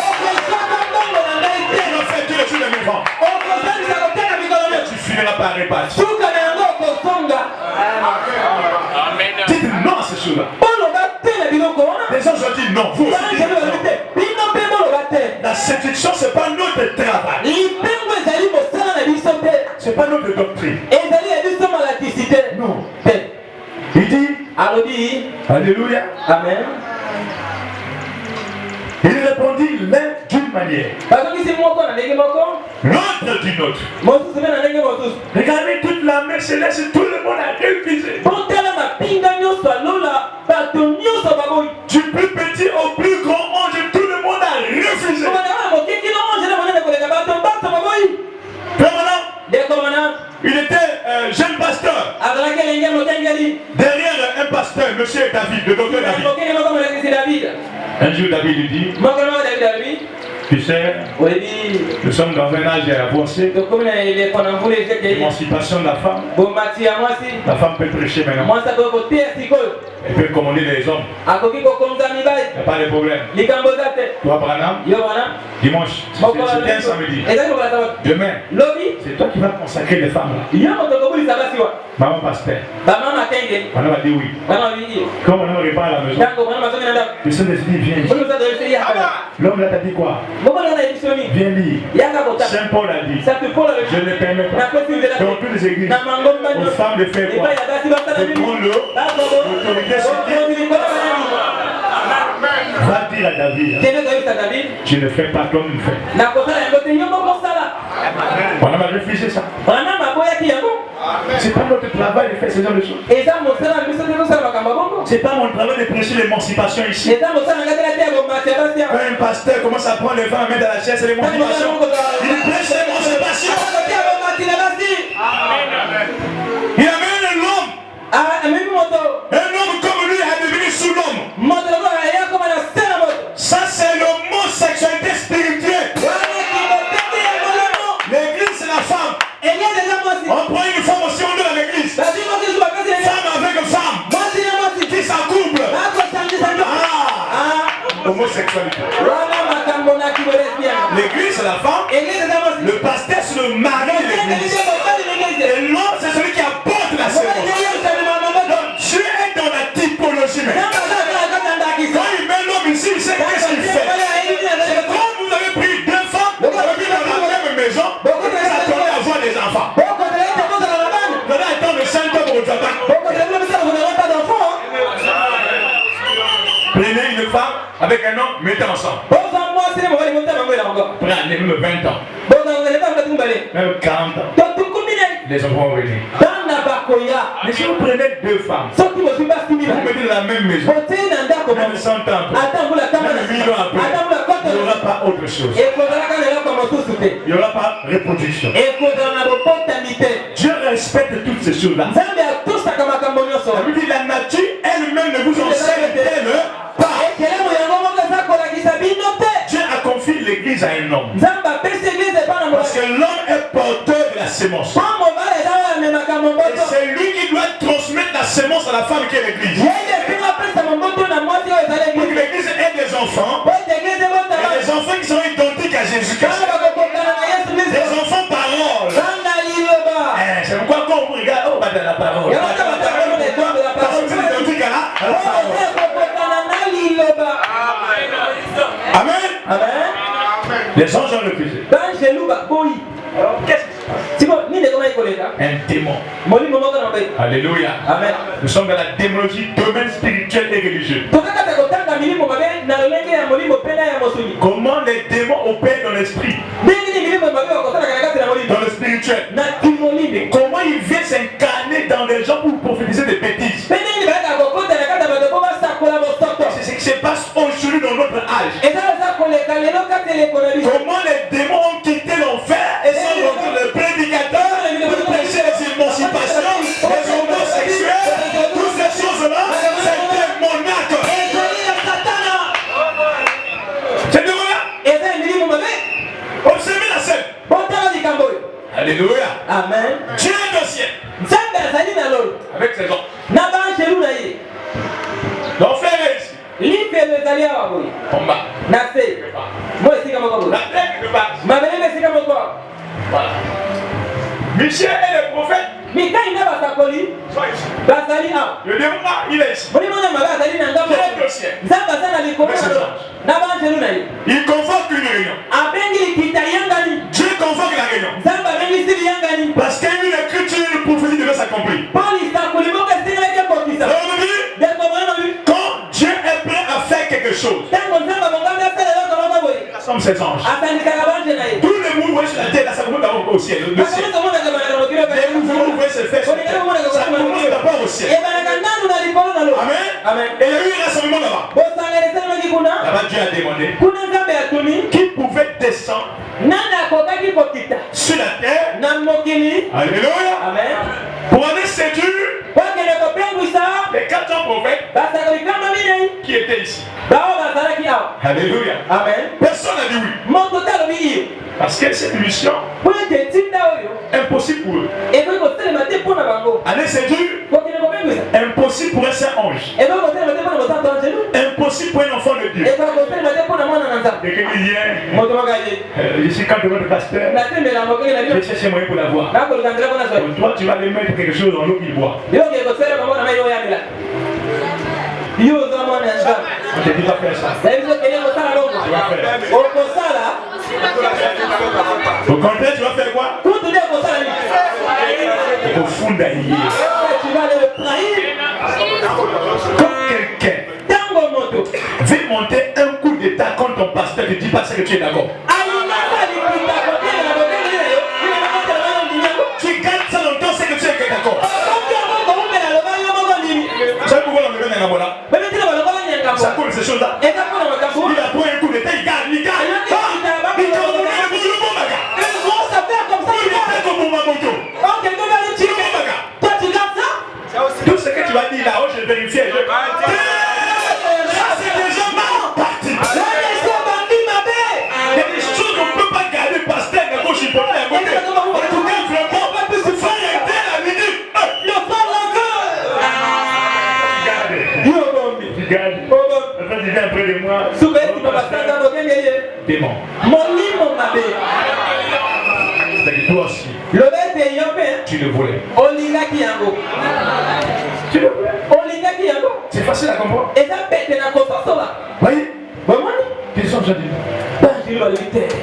A: Tu vas faire tous les jours de mes ventes. Tu finiras par répartir. Dites non à ces choses-là. Les gens ont dit non. Vous aussi dites non. La séduction, ce n'est pas notre travail. c'est pas notre doctrine.
B: Non.
A: Il dit, Alléluia.
B: Amen.
A: Il répondit l'un d'une manière, l'autre d'une autre. Regardez toute la mer céleste, tout le monde a refusé. Du plus petit au plus grand ange, tout le monde a refusé. Maintenant, il était jeune pasteur. Derrière un pasteur, monsieur David, le docteur David. Un jour, David lui dit, tu sais, nous sommes dans un âge avancé, l'émancipation de la femme. La femme peut prêcher maintenant. Elle peut commander les hommes. Il n'y a pas de problème. Toi, Branham, dimanche, c'était un samedi. Demain, c'est toi qui vas consacrer les femmes. Maman pasteur. Maman a dit oui. Quand maman repart à la maison, le Saint-Esprit vient ici. L'homme là t'a dit quoi? Viens lire. Saint Paul a dit, je ne permets pas dans toutes les églises aux femmes de faire quoi? De prendre l'autorité sur qui? Va dire à David, tu ne fais pas comme il fait. On a réfléchi ça. C'est pas notre travail de faire ce genre de choses. C'est pas mon travail de prêcher l'émancipation ici. Quand un pasteur commence à prendre les femmes à mettre dans la chaise, c'est l'émancipation. Il prêche l'émancipation. Il amène l'homme. Un homme comme lui est devenu sous l'homme. Ça c'est l'homosexualité spirituelle. L'église c'est la femme. On prend une femme aussi, on donne à l'église. Femme avec femme. Qui s'accouple. Homosexualité. L'église c'est la femme. Le pasteur c'est le mari de l'église. Et l'homme c'est celui qui apporte la séance. Donc Dieu est dans la typologie même. Quand il met l'homme ici, il sait qu'est-ce qu'il fait. C'est comme vous avez pris deux femmes, vous avez mis dans la même maison, vous attendez à avoir des enfants. Vous allez attendre 5 ans pour vous attendre. Prenez une femme avec un homme, mettez ensemble. Prenez même 20 ans, même 40 ans. Les enfants vont venir. Mais si vous prenez deux femmes, vous mettez dans la même maison, même 100 ans après, même 1000 ans après, il n'y aura pas autre chose. Il n'y aura pas reproduction. Dieu respecte toutes ces choses-là. Ça veut dire la nature elle-même ne vous enseigne-t-elle pas. Dieu a confié l'église à un homme. Parce que l'homme est porteur de la sémence. Et c'est lui qui doit transmettre la sémence à la femme qui est l'église. Pour que l'église ait des enfants. Et des enfants qui sont identiques à Jésus-Christ. Des enfants paroles. C'est pourquoi quand on regarde, oh, bah, de la parole. Parce que c'est identique à la parole. Amen. Amen. Les anges ont refusé. Alors, qu'est-ce qui se passe? Un démon. Alléluia. Amen. Nous sommes dans la démonologie, domaine spirituel et religieux. Comment les démons opèrent dans l'esprit, dans le spirituel, et comment ils viennent s'incarner dans les gens pour prophétiser des bêtises. C'est ce qui se passe aujourd'hui dans notre âge. Comment les démons ont quitté l'enfer et sont rentrés les prédicateurs pour prêcher les émancipations, les homosexuels, toutes ces choses-là, c'est des monarques. C'est de là. Observez la scène. Alléluia. Amen. Dieu est au ciel. Avec ses hommes. L'enfer est ici. En bas. La terre quelque part. Voilà. Michel est le prophète. Soit ici. Le démon là, il est ici. Dieu est au ciel. Il convoque une réunion. Dieu convoque la réunion.
B: Nzambe abengisi liyangani.
A: Parce qu'il y a une écriture, une prophétie devait s'accomplir.
B: Mpo lisakoli moko esilaki ekokisa.
A: Quand Dieu est prêt à faire quelque chose,
B: Ntango Nzambe abongami asala eloko moko boye.
A: comme ses anges.
B: Asanisaka banje na ye.
A: Tous les mouvements sur la terre, là, ça commence d'abord au ciel. Le ciel.
B: Akamisa omonaka banaka mokili oyo.
A: Les mouvements pouvaient se faire sur la terre. Ça commence d'abord au ciel.
B: Ebanaka nanu na likolo na lo.
A: Amen.
B: Amen.
A: Et il y a eu un rassemblement là-bas.
B: Bosangela esalemaki kuna.
A: Là-bas, Dieu a demandé
B: Kuna Nzambe atuni.
A: qui pouvait descendre
B: Nani akokaki kokita.
A: sur la terre.
B: Na mokili.
A: Alléluia.
B: Amen.
A: Pour aller séduire
B: Po akende kopengwisa.
A: les 400 prophètes
B: Basakoli kama minei.
A: qui étaient ici.
B: Bao bazalaki awa.
A: Alléluia.
B: Amen.
A: Personne n'a dit oui.
B: Moto te alobi iyo.
A: Parce que cette mission,
B: Po ete tinda oyo.
A: impossible pour eux.
B: Ekoki kotelema te mpo na bango.
A: Aller séduire,
B: Kokende kopengwisa.
A: impossible pour un saint ange.
B: Ekoki kotelema te mpo na mosantu angelu.
A: Impossible pour un enfant de Dieu.
B: Ekoki kotelema te mpo na mwana na Nzambe.
A: Quelqu'un dit hier,
B: Moto moko aye.
A: je suis quand votre pasteur,
B: Natembela mokenge na
A: je
B: bino.
A: cherche un moyen pour la voir.
B: Nakoluka nzela mpona zwa.
A: Donc toi, tu vas aller mettre quelque chose dans l'eau qu'il boit.
B: Yoki ekosala bango na mai oyo amela. Yo oza mwana ya Nzambe.
A: On te dit pas faire ça.
B: Nayebi soki okende kosala longo. Okosala.
A: Au contraire, tu vas faire quoi?
B: Kutu nde okosala nini?
A: Au fond d'ailleurs.
B: Tu vas le trahir.
A: Quand quelqu'un
B: Tango moto.
A: veut monter un coup d'état contre ton pasteur, ne dis pas ça que tu es d'accord.
B: Alingaka lipita kokende na bokende na yo. Ile nakotela bango ndinyango.
A: Tu gardes ça longtemps, c'est que tu es d'accord.
B: Okoki yango koumela loba yo moko ndimi.
A: Tu sais pourquoi on me met dans la
B: Bebe tina balokola nyangambo.
A: ça coule ces choses-là.
B: Eza mpona makambo.
A: Il a pris un coup d'état, il garde, il garde. Il garde,
B: Comment ça fait comme ça?
A: il est comme mon moto.
B: Ok, go vers le chicken. Toi tu gardes ça?
A: Tout ce que tu vas dire là, oh, je vérifie. Ça, c'est déjà mal parti.
B: Là, les gens bandits m'appellent.
A: Il y a des choses qu'on ne peut pas garder pasteur à gauche, il peut pas à côté. En tout cas, vraiment, pas plus de faire arrêter la minute.
B: Le frère encore.
A: Regardez.
B: Yo bombi.
A: Regarde.
B: Bobo.
A: Après, tu viens près de moi.
B: Soubès qui m'a passé dans le game.
A: Démon.
B: Mon lit mon m'appelle.
A: C'est que toi aussi,
B: Le bête est yopé.
A: tu le voulais.
B: Olinga qui yango.
A: Tu le voulais.
B: Olinga qui yango.
A: C'est facile à comprendre.
B: Et ça pète na kososo là.
A: Voyez,
B: Vraiment?
A: quels sont les gens?
B: Banjiri va le vite.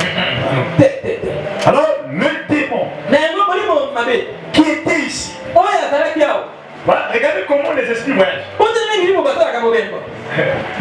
B: Tête.
A: Alors, le démon
B: Na yango moli mon m'appelle.
A: qui était ici,
B: Oya zalaki yao.
A: voilà, regardez comment les esprits voyagent.
B: Otele ngiri mo bato ya kabobembo.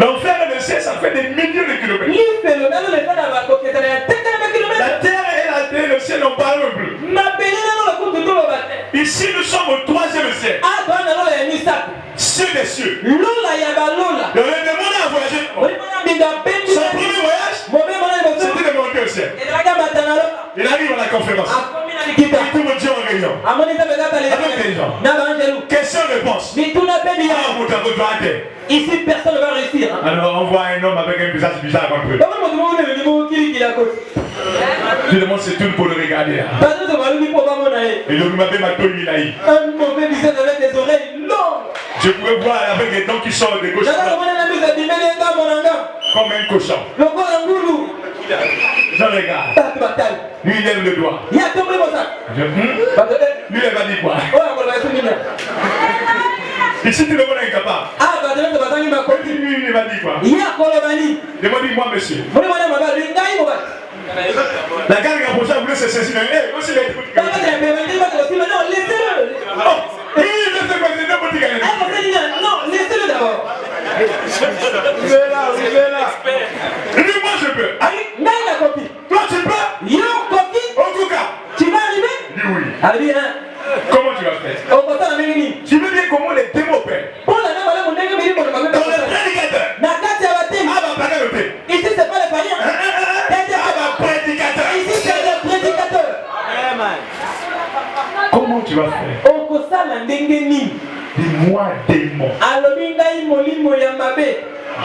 A: L'enfer et le ciel, ça fait des millions de kilomètres.
B: Lifelo nalo le fana ba koketa na tete na
A: La
B: kilomètre.
A: terre et la terre, le ciel n'ont pas le bleu.
B: Mabele nalo la kutu to ba te.
A: Ici, nous sommes au 3e ciel.
B: A to na lo ya misato.
A: Ciel des cieux.
B: Lola ya ba lola.
A: Le démon a voyagé.
B: Oli mana binga bendi.
A: Son premier voyage,
B: Mo be mona bo so.
A: c'était de monter au ciel.
B: Et la gamba tana lo.
A: Il arrive à la conférence.
B: Akomi na likita.
A: Tout le Dieu en réunion.
B: Amoni ta be kata le.
A: Avec des gens.
B: Na ba angelu.
A: Question-réponse.
B: Mituna pe biya.
A: Ah, mon tableau doit être.
B: Ici personne ne va réussir.
A: Alors, on voit un homme avec un visage bizarre contre eux.
B: Baba mo mo ne mo kili kila ko.
A: Tout le monde se tourne pour le regarder.
B: Ba to ba lu po ba mo na e.
A: Et le m'appelle Mato Milaï.
B: Un mauvais visage avec des oreilles longues.
A: Je pouvais voir avec des dents qui sortent de gauche à
B: Nana
A: droite,
B: mo na bisa dimele nga mo nanga.
A: comme un cochon.
B: Lokola ngulu.
A: Je regarde.
B: Tatu batali.
A: Lui, il lève le doigt.
B: Ya to mo ça. Ba to
A: Lui, il va dire quoi?
B: oya ko ba so nina.
A: Ici, tout le monde est incapable.
B: Ah ba to ba tangi ma ko.
A: Lui, il va dire quoi?
B: Ya ko lo bani.
A: Demandez-moi, monsieur.
B: Mo ni mwana maba lingai mo ba.
A: La gare rapprochée voulait se saisir. Eh, aussi, il a été petit.
B: Baba ta be bani ba ko si non laissez-le.
A: Oh, il est fait passer n'importe quel.
B: Ah ko nina non laissez-le d'abord.
A: Lui, moi, je peux.
B: Ai ngai la copie.
A: Toi, tu peux.
B: Yo copie.
A: En tout cas,
B: Tu vas arriver?
A: dis oui.
B: Abi hein.
A: Comment tu vas faire?
B: O ko ta nini?
A: Tu veux bien comment les démons opèrent?
B: Pour la nana mo ndenge mi mo
A: Dans
B: ba.
A: le prédicateur.
B: Na kati ya batemi.
A: Ah, bah, pareil, le thé.
B: Ici c'est pas les païens.
A: Ah, bah, prédicateur.
B: Ici c'est les prédicateurs.
A: Comment tu vas faire?
B: Okosala ndenge nini?
A: Dis-moi, démon.
B: Alobi ngai molimo ya mabe.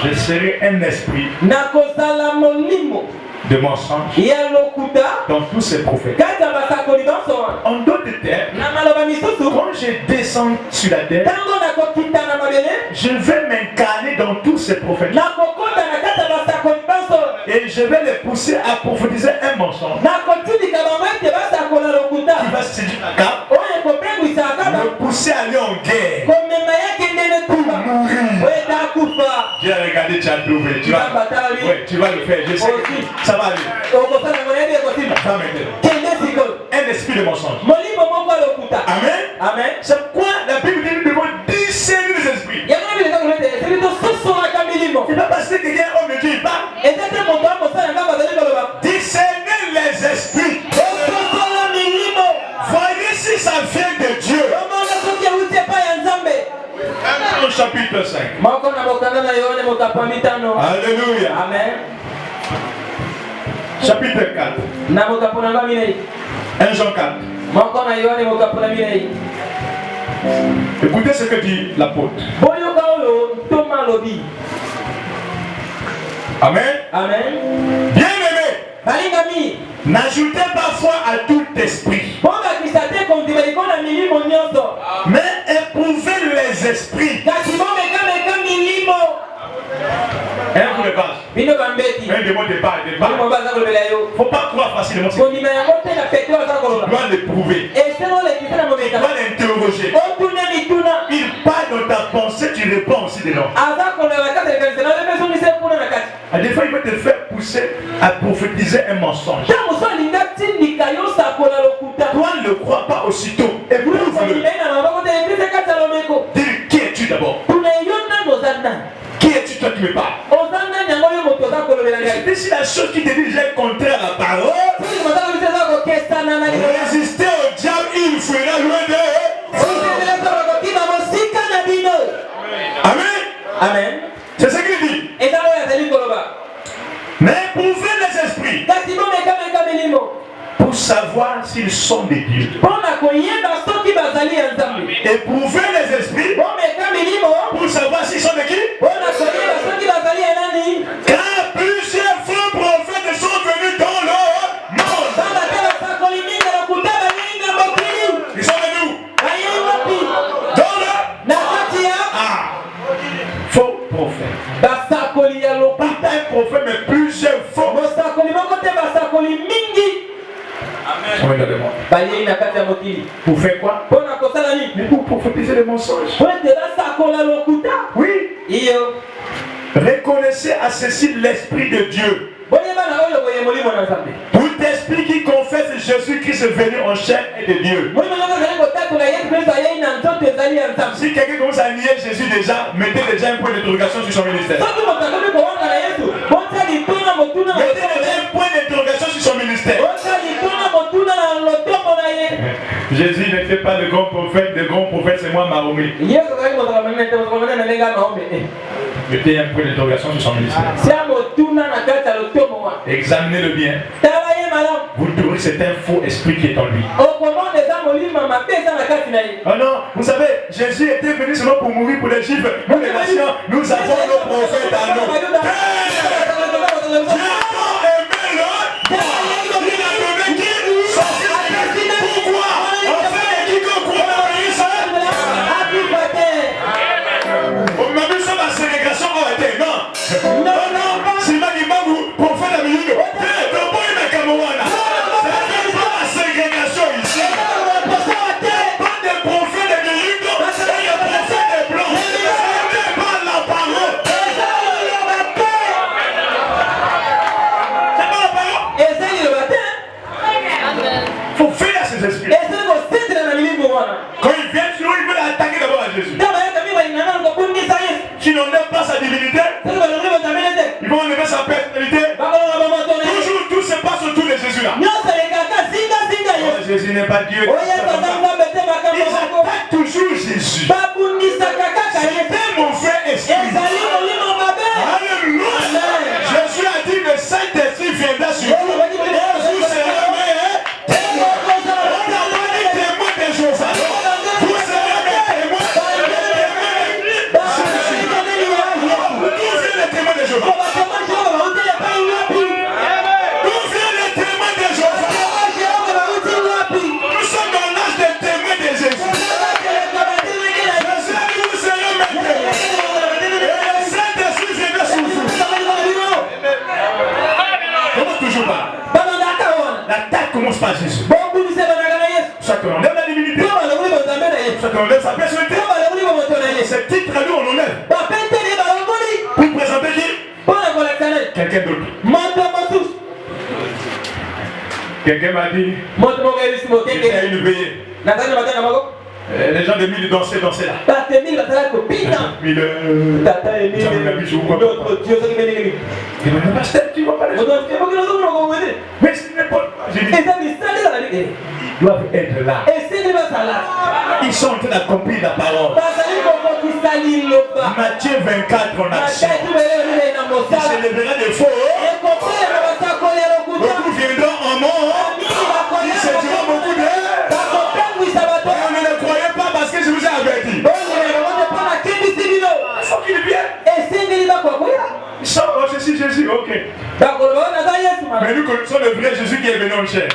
A: Je serai un esprit
B: Nakozala molimo
A: de mensonge
B: ya lokuta
A: dans tous ces prophètes.
B: kati ya basakoli banso wana.
A: En d'autres termes,
B: Na maloba misusu
A: quand je descends sur la terre,
B: ntango nakokita na mabele
A: je vais m'incarner dans tous ces prophètes.
B: nakokota na kati ya basakoli banso
A: Et je vais les pousser à prophétiser un mensonge
B: nakotindika bango ete basakola lokuta
A: qui va séduire la carte,
B: oyo ekopengwisaka
A: me pousser à aller en guerre.
B: komema yake ndenge tuba oyo etakufa.
A: J'ai regardé, tu as trouvé. Tu vas le faire. Je sais que ça va aller.
B: okosala ngo nayebi ekosimba
A: Ça maintenant.
B: kende
A: de mensonge.
B: molimo moko lokuta.
A: Amen.
B: Amen.
A: C'est pourquoi la Bible dit que nous devons discerner les esprits.
B: yango na bileka kolete sebito sosolaka milimo.
A: C'est pas parce que quelqu'un est homme de Dieu, il parle.
B: ezate moto wa mosala yanga bazali koloba
A: Discerner les esprits.
B: ososola milimo.
A: Voyez si ça vient de Dieu.
B: omona soki euti epai ya nzambe.
A: Au chapitre 5.
B: moko na bokanda na yohane mokapo 5.
A: Alléluia.
B: amen.
A: Chapitre 4.
B: na mokapo nanga minei
A: 1 Jean 4.
B: moko na yohane mokapo na minei.
A: Écoutez ce que dit l'apôtre.
B: boyoka oyo ntoma alobi.
A: Amen.
B: amen.
A: Bien-aimés,
B: balingami
A: n'ajoutez pas foi à tout esprit,
B: mpo bakisa te kondima liko na milimo nyonso,
A: mais éprouvez les esprits.
B: kasi bomekameka milimo.
A: Un pour les bases.
B: bino bambeti
A: Un démon départ.
B: milimo baza kolobela yo.
A: Faut pas croire facilement. Tu
B: kondima yango te na pete baza koloba.
A: dois l'éprouver.
B: esengo lekisa na
A: Tu
B: momeka
A: dois l'interroger.
B: otuna mituna.
A: Il parle dans ta pensée, tu réponds aussi dedans.
B: aza koloba kati lekanisa na lepesongisa kuna na kati.
A: À des fois, il peut te faire pousser à prophétiser un mensonge.
B: ntango so alinga tindika yo sakola lokuta.
A: Toi, ne le crois pas aussitôt. Éprouve-le.
B: kondima ye na maboko te epise kati ya lomeko.
A: Dis qui es-tu d'abord?
B: tuna yo nani oza nani.
A: Qui es-tu toi qui me parles?
B: oza nani yango yo moto oza kolobela ngai.
A: Et si la chose qui te dit est contraire à la parole,
B: soki moza kobisa eza kokesana na liloba.
A: résister au diable, il fuira loin d'eux.
B: soki bakotima mosika na bino.
A: Amen.
B: amen.
A: C'est ce qu'il dit.
B: eza oyo azali koloba.
A: Mais éprouvez les esprits
B: kasi bomekameka milimo
A: pour savoir s'ils sont des dieux.
B: mpo na koyeba soki bazali ya nzambe.
A: Éprouvez les esprits
B: bomeka milimo
A: pour savoir s'ils sont de qui.
B: mpo na koyeba soki bazali ya nani.
A: Car plusieurs faux prophètes sont venus dans le monde.
B: baba te basakoli mingi lokuta baninga mokili.
A: Ils sont venus où?
B: bayei wapi.
A: Dans le
B: na kati ya
A: faux prophètes.
B: basakoli ya lokuta.
A: Pas un prophète, mais plusieurs faux.
B: mosakoli moko te basakoli mingi. bayei na kati ya mokili.
A: Pour faire quoi?
B: mpo na kosala nini.
A: Mais pour prophétiser les mensonges.
B: po ete basakola lokuta.
A: Oui.
B: iyo
A: Reconnaissez à ceci l'Esprit de Dieu.
B: boyeba na oyo boye molimo na nzambe.
A: Tout esprit qui confesse Jésus-Christ venu en chair est de Dieu.
B: molimo nyonso ezali kotatola yesu kristo ayei na nzoto ezali ya nzambe.
A: Si quelqu'un commence à nier Jésus déjà, mettez déjà un point d'interrogation sur son ministère.
B: soki moto akomi kowanga na yesu botya lituna motuna na
A: Mettez
B: lotomo
A: déjà
B: na
A: un point d'interrogation sur son ministère.
B: botya lituna motuna na lotomo na ye.
A: Jésus n'était pas le grand prophète c'est moi Mahomet.
B: yesu azali motoka manene te motoka manene ndenge ya mahombe.
A: Mettez un point d'interrogation sur son ministère.
B: sia motuna na kati ya lotomo wana.
A: Examinez-le bien.
B: tala ye malamu.
A: Vous trouverez que c'est un faux esprit qui est en lui.
B: okomona eza molimo mabe eza na kati na ye.
A: Oh non, vous savez, Jésus était venu seulement pour mourir pour les Juifs. Nous les nations, nous avons nos prophètes à nous. Dieu a aimé l'autre. Il a donné qui? Son fils. Pourquoi? Enfin, quiconque croit en Christ. On m'a vu sur la ségrégation arrêtée. Non. Non. C'est Manimangu, prophète à Miyogo. C'est pas la ségrégation ici. Pas de prophète de Miyogo. C'est un prophète de blanc. C'est pas la parole. C'est pas la parole.
B: ezali loba te.
A: Faut faire à ces esprits.
B: ezali kosentela na milimo wana.
A: Quand ils viennent sur nous, ils veulent attaquer d'abord à Jésus.
B: ntango bayaka mi balingana kobundisa yesu.
A: Qui n'enlèvent pas sa divinité,
B: soki balongi bozamele te.
A: ils vont enlever sa personnalité.
B: bakolonga bamoto na ye.
A: Toujours tout se passe autour de Jésus là.
B: nyonso elekaka zingazinga
A: Oh,
B: yesu.
A: Jésus n'est pas Dieu.
B: oyo yesu aza nzambe te
A: Ils
B: makambo moko.
A: attaquent toujours Jésus.
B: babundisaka kaka yesu.
A: C'était mon frère esprit.
B: ezali molimo mabe.
A: Alléluia. Jésus a dit le Saint-Esprit viendra sur vous. Et vous serez mes témoins. On n'a pas dit témoins de Jéhovah. Vous serez mes témoins. D'où vient le témoin de Jéhovah? D'où vient le témoin de Jéhovah? Nous sommes dans l'âge des témoins de Jésus. Jésus a dit vous serez mes témoins. Et le Saint-Esprit viendra sur vous. Comment toujours pas? L'attaque commence par Jésus. Soit qu'on enlève la divinité, soit qu'on enlève sa personnalité. Ce titre à lui on enlève. Pour présenter qui? Quelqu'un d'autre. Quelqu'un m'a dit, J'étais à une veillée. Les gens de Mille dansaient là. Il m'a dit, pasteur, tu vois pas les choses. Mais ce n'est pas. J'ai dit, ils doivent être là. Ils sont en train d'accomplir la parole. Matthieu 24, on a dit. Il se lèvera des faux. Beaucoup viendront en mort. Ils se diront beaucoup d'heures. On ne le croyait pas parce que je vous ai averti. Il faut qu'ils viennent. Ils sont, oh, je suis Jésus, ok. Mais nous connaissons le vrai Jésus qui est venu en chair.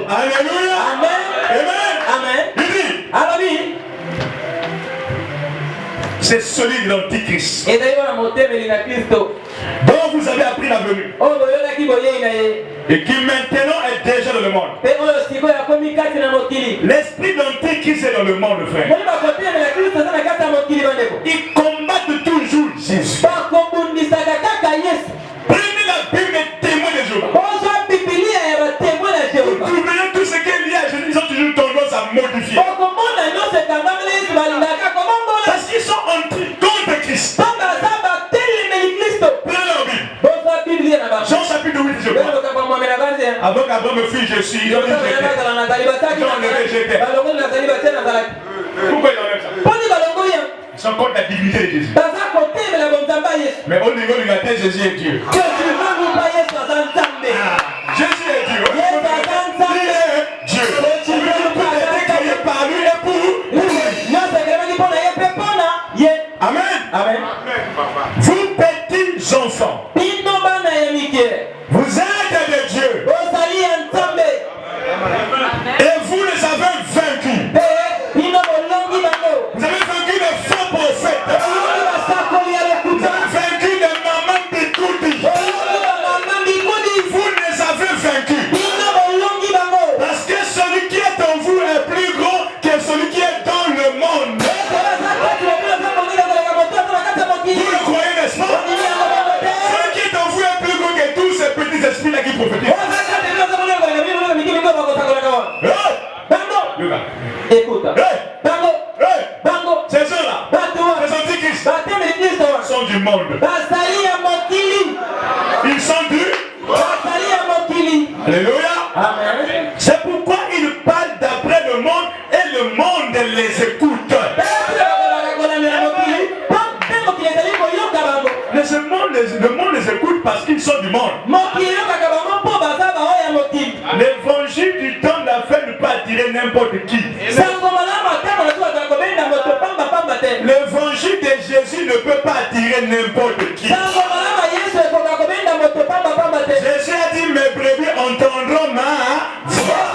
A: Alléluia. Amen. Il dit, c'est solide l'antichrist dont vous avez appris la venue et qui maintenant est déjà dans le monde. L'esprit d'antichrist est dans le monde, frère. Ils combattent toujours Jésus. Prenez la Bible et témoin de Jéhovah. Vous trouverez tout ce qu'il y a, ils ont toujours tendance à modifier. Parce qu'ils sont contre Christ. Prenez leur Bible. Jean chapitre 8, je crois. Avant qu'Abraham me fût, je suis. Ils ont dit j'étais. Pourquoi ils enlèvent ça? Ils sont contre la divinité de Jésus. Mais au niveau du matin, Jésus est Dieu. Jésus est Dieu. Il est Dieu. Tout a été créé par lui et pour lui. Amen. Vous petits enfants, vous êtes de Dieu. Et vous les avez vaincus. Vous avez vaincu les faux prophètes. Vous avez vaincu les mamans Bikoudi. Vous les avez vaincus. Parce que celui qui est en vous est plus gros que celui qui est dans le monde. Vous le croyez, n'est-ce pas? Celui qui est en vous est plus gros que tous ces petits esprits-là qui prophétisent.
B: Écoute.
A: Ces gens-là, les antichrists, sont du monde. Ils sont du. Alléluia.
B: Amen.
A: C'est pourquoi ils parlent d'après le monde et le monde les écoute. Le monde les écoute parce qu'ils sont du monde. L'évangile du temps de la fin ne peut pas attirer n'importe qui. L'évangile de Jésus ne peut pas attirer n'importe qui. Jésus a dit, mes brebis entendront ma voix.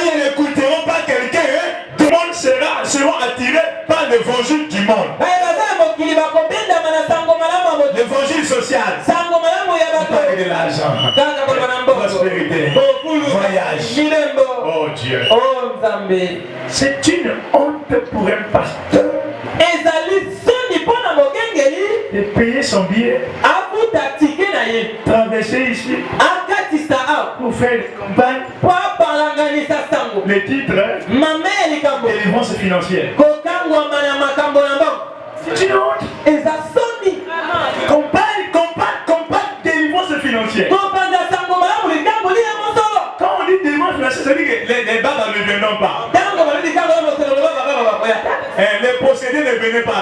A: Ils n'écouteront pas quelqu'un. Tout le monde seront attirés par l'évangile du monde. L'évangile social. Pas de l'argent. Prospérité. Voyage. Oh Dieu. C'est une honte pour un pasteur de payer son billet, traverser ici pour faire des campagnes, les titres, délivrance financière. C'est une honte. Combat délivrance financière. Quand on dit délivrance financière, ça veut dire que les babes ne viennent pas. Les possédés ne venaient pas.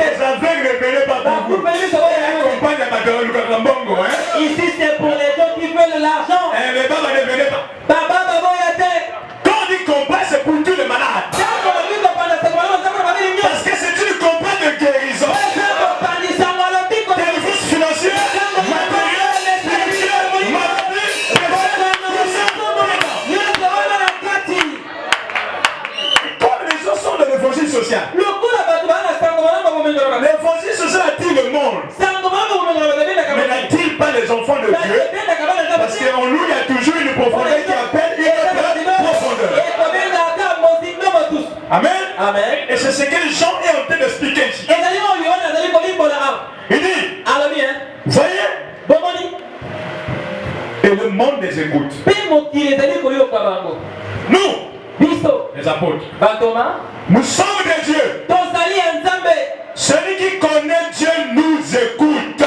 A: Les aveugles ne venaient pas.
B: Ici c'est pour les gens qui veulent l'argent.
A: Les babes ne venaient pas. Quand on dit combat, c'est pour tous les malades. Parce que c'est une combat de guérison. Délivrance financière, matérielle, spirituelle, maladie, comme les gens sont de l'évangile social. L'évangile social attire le monde. Mais n'attire pas les enfants de Dieu. Parce qu'en nous, il y a toujours une profondeur qui appelle une autre profondeur. Amen. Et c'est ce que Jean est en train d'expliquer ici. Il dit, voyez, Et le monde les écoute. Nous, les apôtres, nous sommes des dieux. Celui qui connaît Dieu nous écoute.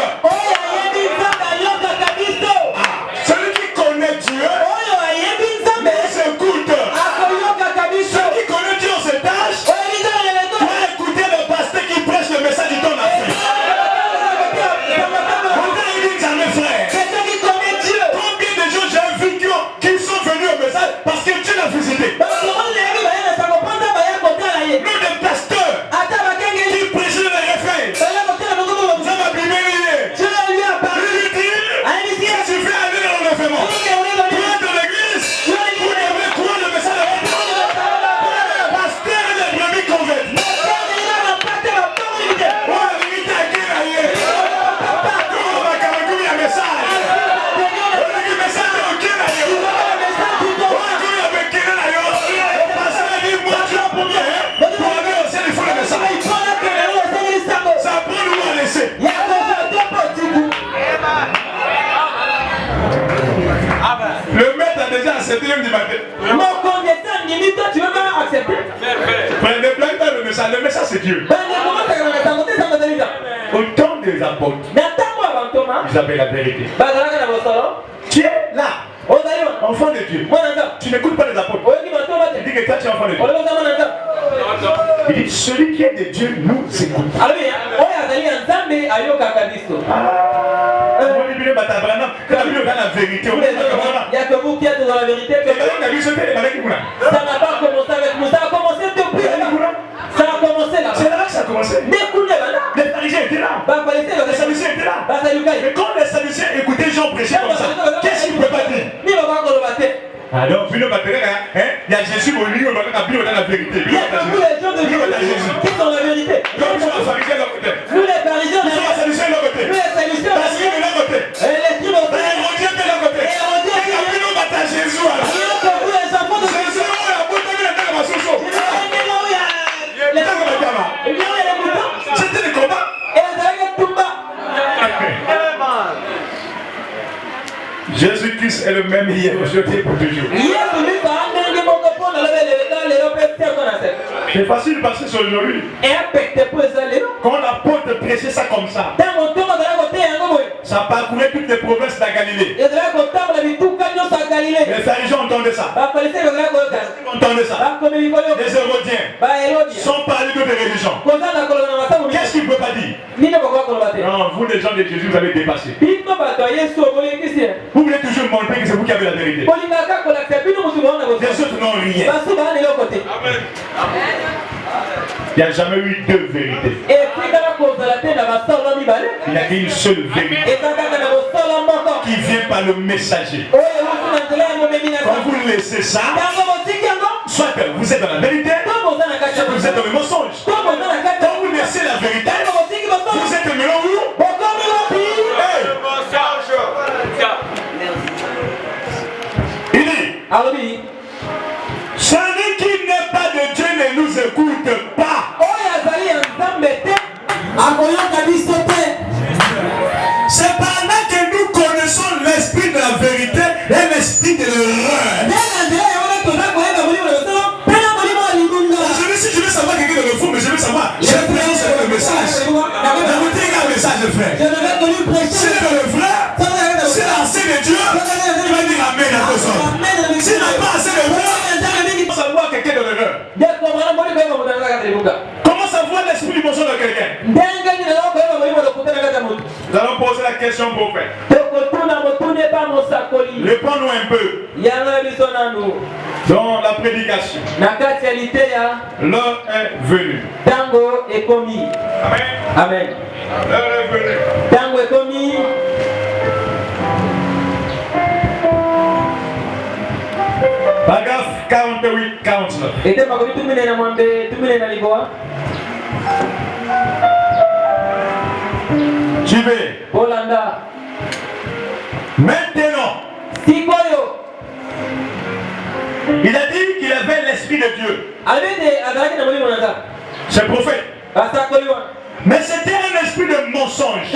A: Celui qui connaît Dieu nous écoute. Celui qui connaît Dieu en cet âge doit écouter le pasteur qui prêche le message du ton Afrique. Vous avez dit jamais, frère. Combien de gens j'ai vu qui sont venus au message parce que Dieu l'a visité. Nous, des pasteurs qui prêchent le refrain. Vous avez abîmé l'idée. Il dit, si tu veux aller dans l'enfermement, pour être dans l'église, vous devez croire le message de la pasteur et les brebis convertis. Oh, la vérité à qui là y est. Comment on va carrément il y a un message. On a dit message de qui là y est. On a dit avec qui là y est. Le pasteur dit, moi tu as pour bien. Pour aller au ciel, il faut le message. Ça prend nous à laisser. Le maître a déjà accepté même du matin. Mais ne blague pas le message c'est Dieu. Au temps des apôtres, ils avaient la vérité. Tu es là, enfant de Dieu. Tu n'écoutes pas les apôtres. Il dit que toi tu es enfant de Dieu. Il dit celui qui est de Dieu nous écoute. La vérité.
B: Il n'y a que vous qui êtes dans la vérité. Ça n'a pas commencé avec nous, ça a commencé depuis là. Ça a commencé là.
A: C'est là que ça a commencé. Les pharisiens étaient là. Les sadducéens étaient là. Mais quand les sadducéens écoutaient Jean prêcher comme ça, qu'est-ce qu'il ne peut pas dire? Alors, il y a Jésus au lieu, il y a la vérité.
B: Il y a que vous les gens de Dieu qui sont la vérité.
A: Nous les pharisiens de l'autre côté.
B: Nous les pharisiens
A: de l'autre côté. Nous les sadducéens de l'autre côté. Et Hérodiens de l'autre côté. Et nous battons Jésus alors. Jésus, on a beau donner la tête à ma soso. C'était le combat. Jésus-Christ est le même hier, aujourd'hui et pour toujours. C'est facile de passer sur aujourd'hui. Quand l'apôtre prêchait ça comme ça, ça parcourait toutes les provinces de la Galilée. Les pharisiens entendaient ça. Entendaient ça. Les Hérodiens sont parlés de religion. Qu'est-ce qu'il ne peut pas dire? Non, vous les gens de Jésus, vous avez dépassé. Vous voulez toujours montrer que c'est vous qui avez la vérité. Les autres n'ont rien. Il n'y a jamais eu deux vérités. Il n'y a qu'une seule vérité qui vient par le messager. Quand vous laissez ça, soit vous êtes dans la vérité, soit vous êtes dans le mensonge. Quand vous laissez la vérité, vous êtes melon où? Il dit, celui qui n'est pas de Dieu ne nous écoute pas. Cependant que nous connaissons l'esprit de la vérité et l'esprit de l'erreur. Aujourd'hui, si je veux savoir quelqu'un de le fou, mais je veux savoir, j'ai présence avec le message. Je vous dis un message, frère. C'est le vrai, c'est l'ancien de Dieu, il va dire Amen à cause de ça. S'il n'a pas assez de vrai, comment savoir quelqu'un de l'erreur? Comment savoir l'esprit du mensonge de quelqu'un? Nous allons poser la question pour faire. Réponds-nous un peu. Dans la prédication, l'heure est venue. Amen.
B: Amen.
A: L'heure est venue. Paragraphe 48, 49. J'y vais. Maintenant, il a dit qu'il avait l'esprit de Dieu. C'est prophète. Mais c'était un esprit de mensonge.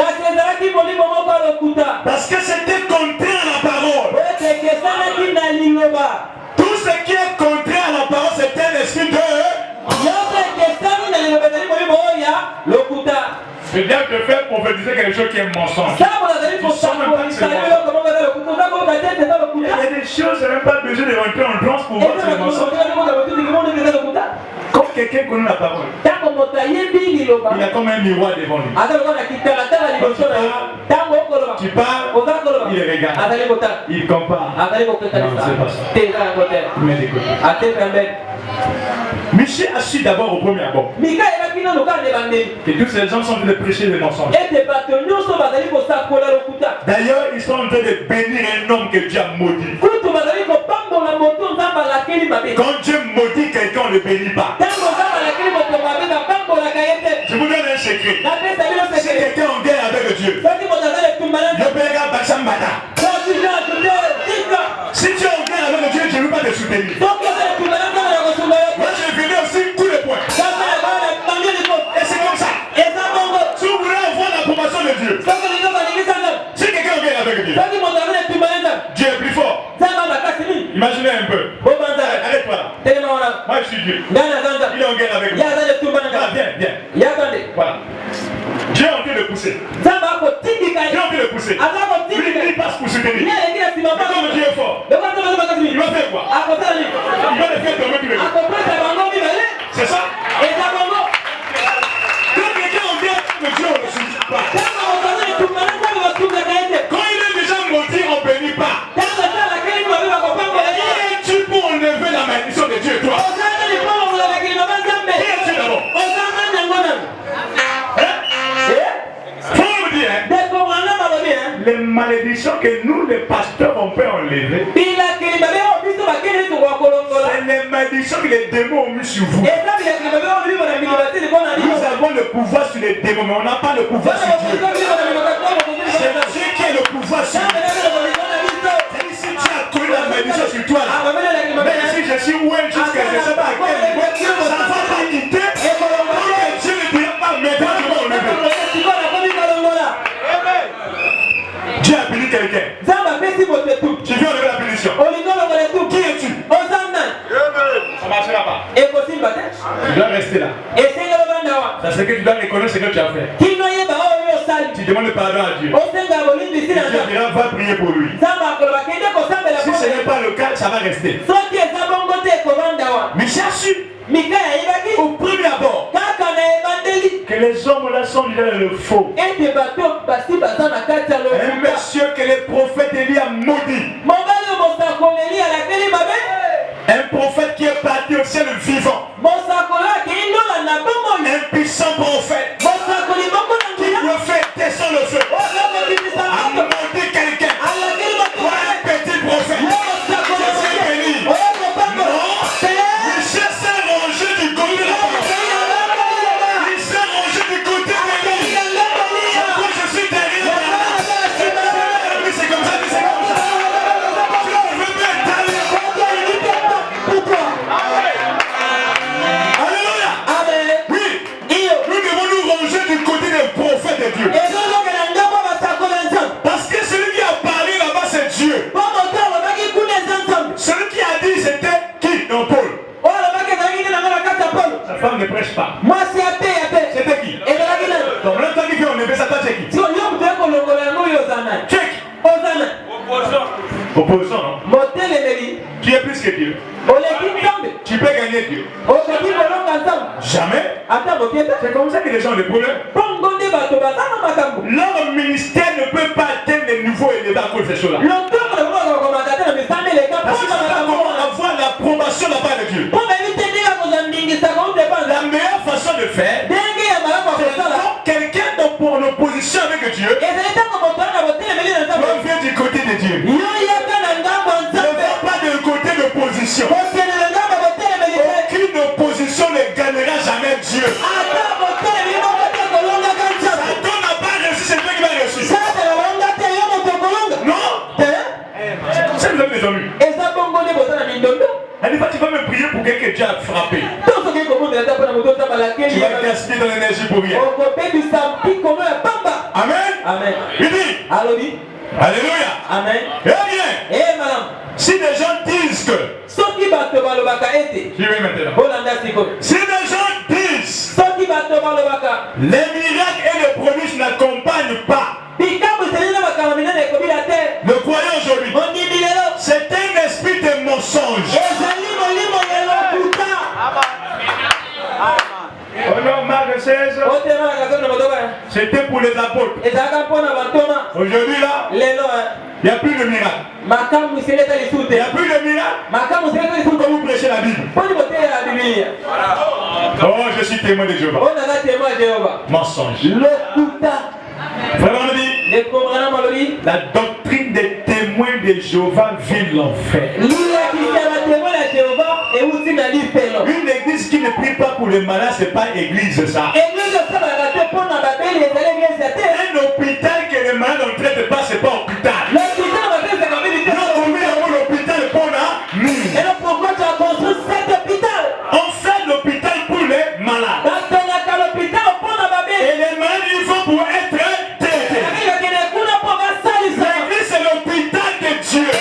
A: Parce que c'était contraire à la parole.
B: liloba.
A: Tout ce qui est contraire à la parole, c'est un esprit de... C'est bien de faire prophétiser quelque chose qui est mensonge. Il y a des choses, c'est même pas besoin de rentrer en transe pour voir ce mensonge. Quand quelqu'un connaît la parole, il a comme un miroir devant lui. Tu parles, il regarde, il compare. Non, c'est pas ça. Il met des côtés. Michel a su d'abord au premier abord que tous ces gens sont en train de prêcher des mensonges. D'ailleurs, ils sont en train de bénir un homme que Dieu a maudit. Quand Dieu maudit quelqu'un, on ne le bénit pas. Je vous donne un secret. Si quelqu'un est en guerre avec Dieu, si tu es en guerre avec Dieu, je ne veux pas te soutenir. Moi, je venais aussi tous les points. Et c'est comme ça. Si vous voulez avoir l'approbation de Dieu, si quelqu'un est en guerre avec Dieu, Dieu est plus fort. Imaginez un peu. Arrête-toi là. Moi, je suis Dieu. Il est en guerre avec moi. Ah, viens. Voilà. Dieu est en train de pousser. Dieu est en train de pousser. Il passe pour soutenir. Mais comme Dieu est fort, il va faire quoi? Il va le faire tomber tous les jours. C'est ça? Quand quelqu'un en guerre avec Dieu, on ne le soutient pas. Quand il est déjà maudit, on ne bénit pas. Qui es-tu pour enlever la malédiction de Dieu, toi? Qui es-tu d'abord? Les malédictions que nous, les pasteurs, on peut enlever, c'est les malédictions que les démons ont mis sur vous. Nous avons le pouvoir sur les démons, mais on n'a pas le pouvoir sur Dieu. C'est Dieu qui a le pouvoir sur nous. Si tu as connu la malédiction sur toi, là, même si je suis well jusqu'à je ne sais pas à quel niveau, ça ne va pas quitter. Parce que Dieu ne peut pas maintenant je vais enlever. Dieu a béni quelqu'un. Tu viens enlever la bénédiction. Qui es-tu? Ça ne marchera pas. Tu dois rester là. Parce que tu dois reconnaître ce que tu as fait. Tu demandes pardon à Dieu. Dieu dira, va prier pour lui. Si ce n'est pas le cas, ça va rester. Mais j'ai su au premier abord que les hommes là sont déjà dans le faux. Un monsieur que les prophètes Élie a maudit. Un prophète qui est parti au ciel vivant. Un puissant prophète qui le fait descendre le feu. A maudit quelqu'un. Un petit prophète. Je suis béni. Non, Michel s'est rangé du côté de la parole. Il s'est rangé du côté de l'Église. Moi je suis derrière. Oui, c'est comme ça, c'est comme ça. Je veux bien t'aller. Alléluia. Oui, nous devons nous ranger du côté des prophètes de Dieu. Parce que celui qui a parlé là-bas, c'est Dieu. Celui qui a dit, c'était qui? Non, Paul. Sa femme ne prêche pas. C'était qui? Donc, le temps qu'il fait enlever sa tâche, c'est qui? Check. Opposant, non? Tu es plus que Dieu. Tu peux gagner Dieu. Jamais. C'est comme ça que les gens ont des problèmes. Leur ministère ne peut pas atteindre les niveaux élevés à cause de ces choses-là. Parce que c'est pas comment avoir l'approbation de la part de Dieu. La meilleure façon de faire, c'est quand quelqu'un est en opposition avec Dieu, doit venir du côté de Dieu. Ne va pas du côté de l'opposition. Aucune opposition ne gagnera jamais Dieu. Satan n'a pas réussi, c'est toi qui vas réussir. Non. C'est vous avez des amis. Elle dit pas tu vas me prier pour quelqu'un que Dieu a frappé. Tu vas gaspiller ton énergie pour rien. Amen. Il dit. Alléluia.
B: Amen.
A: Eh bien, si des gens disent que Je vais maintenant. Si les gens disent les miracles et les prodiges n'accompagnent pas le croyant aujourd'hui, c'est un esprit de mensonge. Oh non, Marc 16, c'était pour les apôtres. Aujourd'hui là, il n'y a plus de miracle. Il n'y a plus de miracle. Quand vous prêchez la Bible. Oh, je suis témoin de Jéhovah. Mensonge. Vraiment, on dit, la doctrine des témoins de Jéhovah vit l'enfer. Une église qui ne prie pas pour les malades, ce n'est pas église ça. Un hôpital que les malades ne traitent pas, ce n'est pas hôpital. On fait l'hôpital pour les malades. Et les malades, ils vont pour être traités. L'église, c'est l'hôpital de Dieu. Et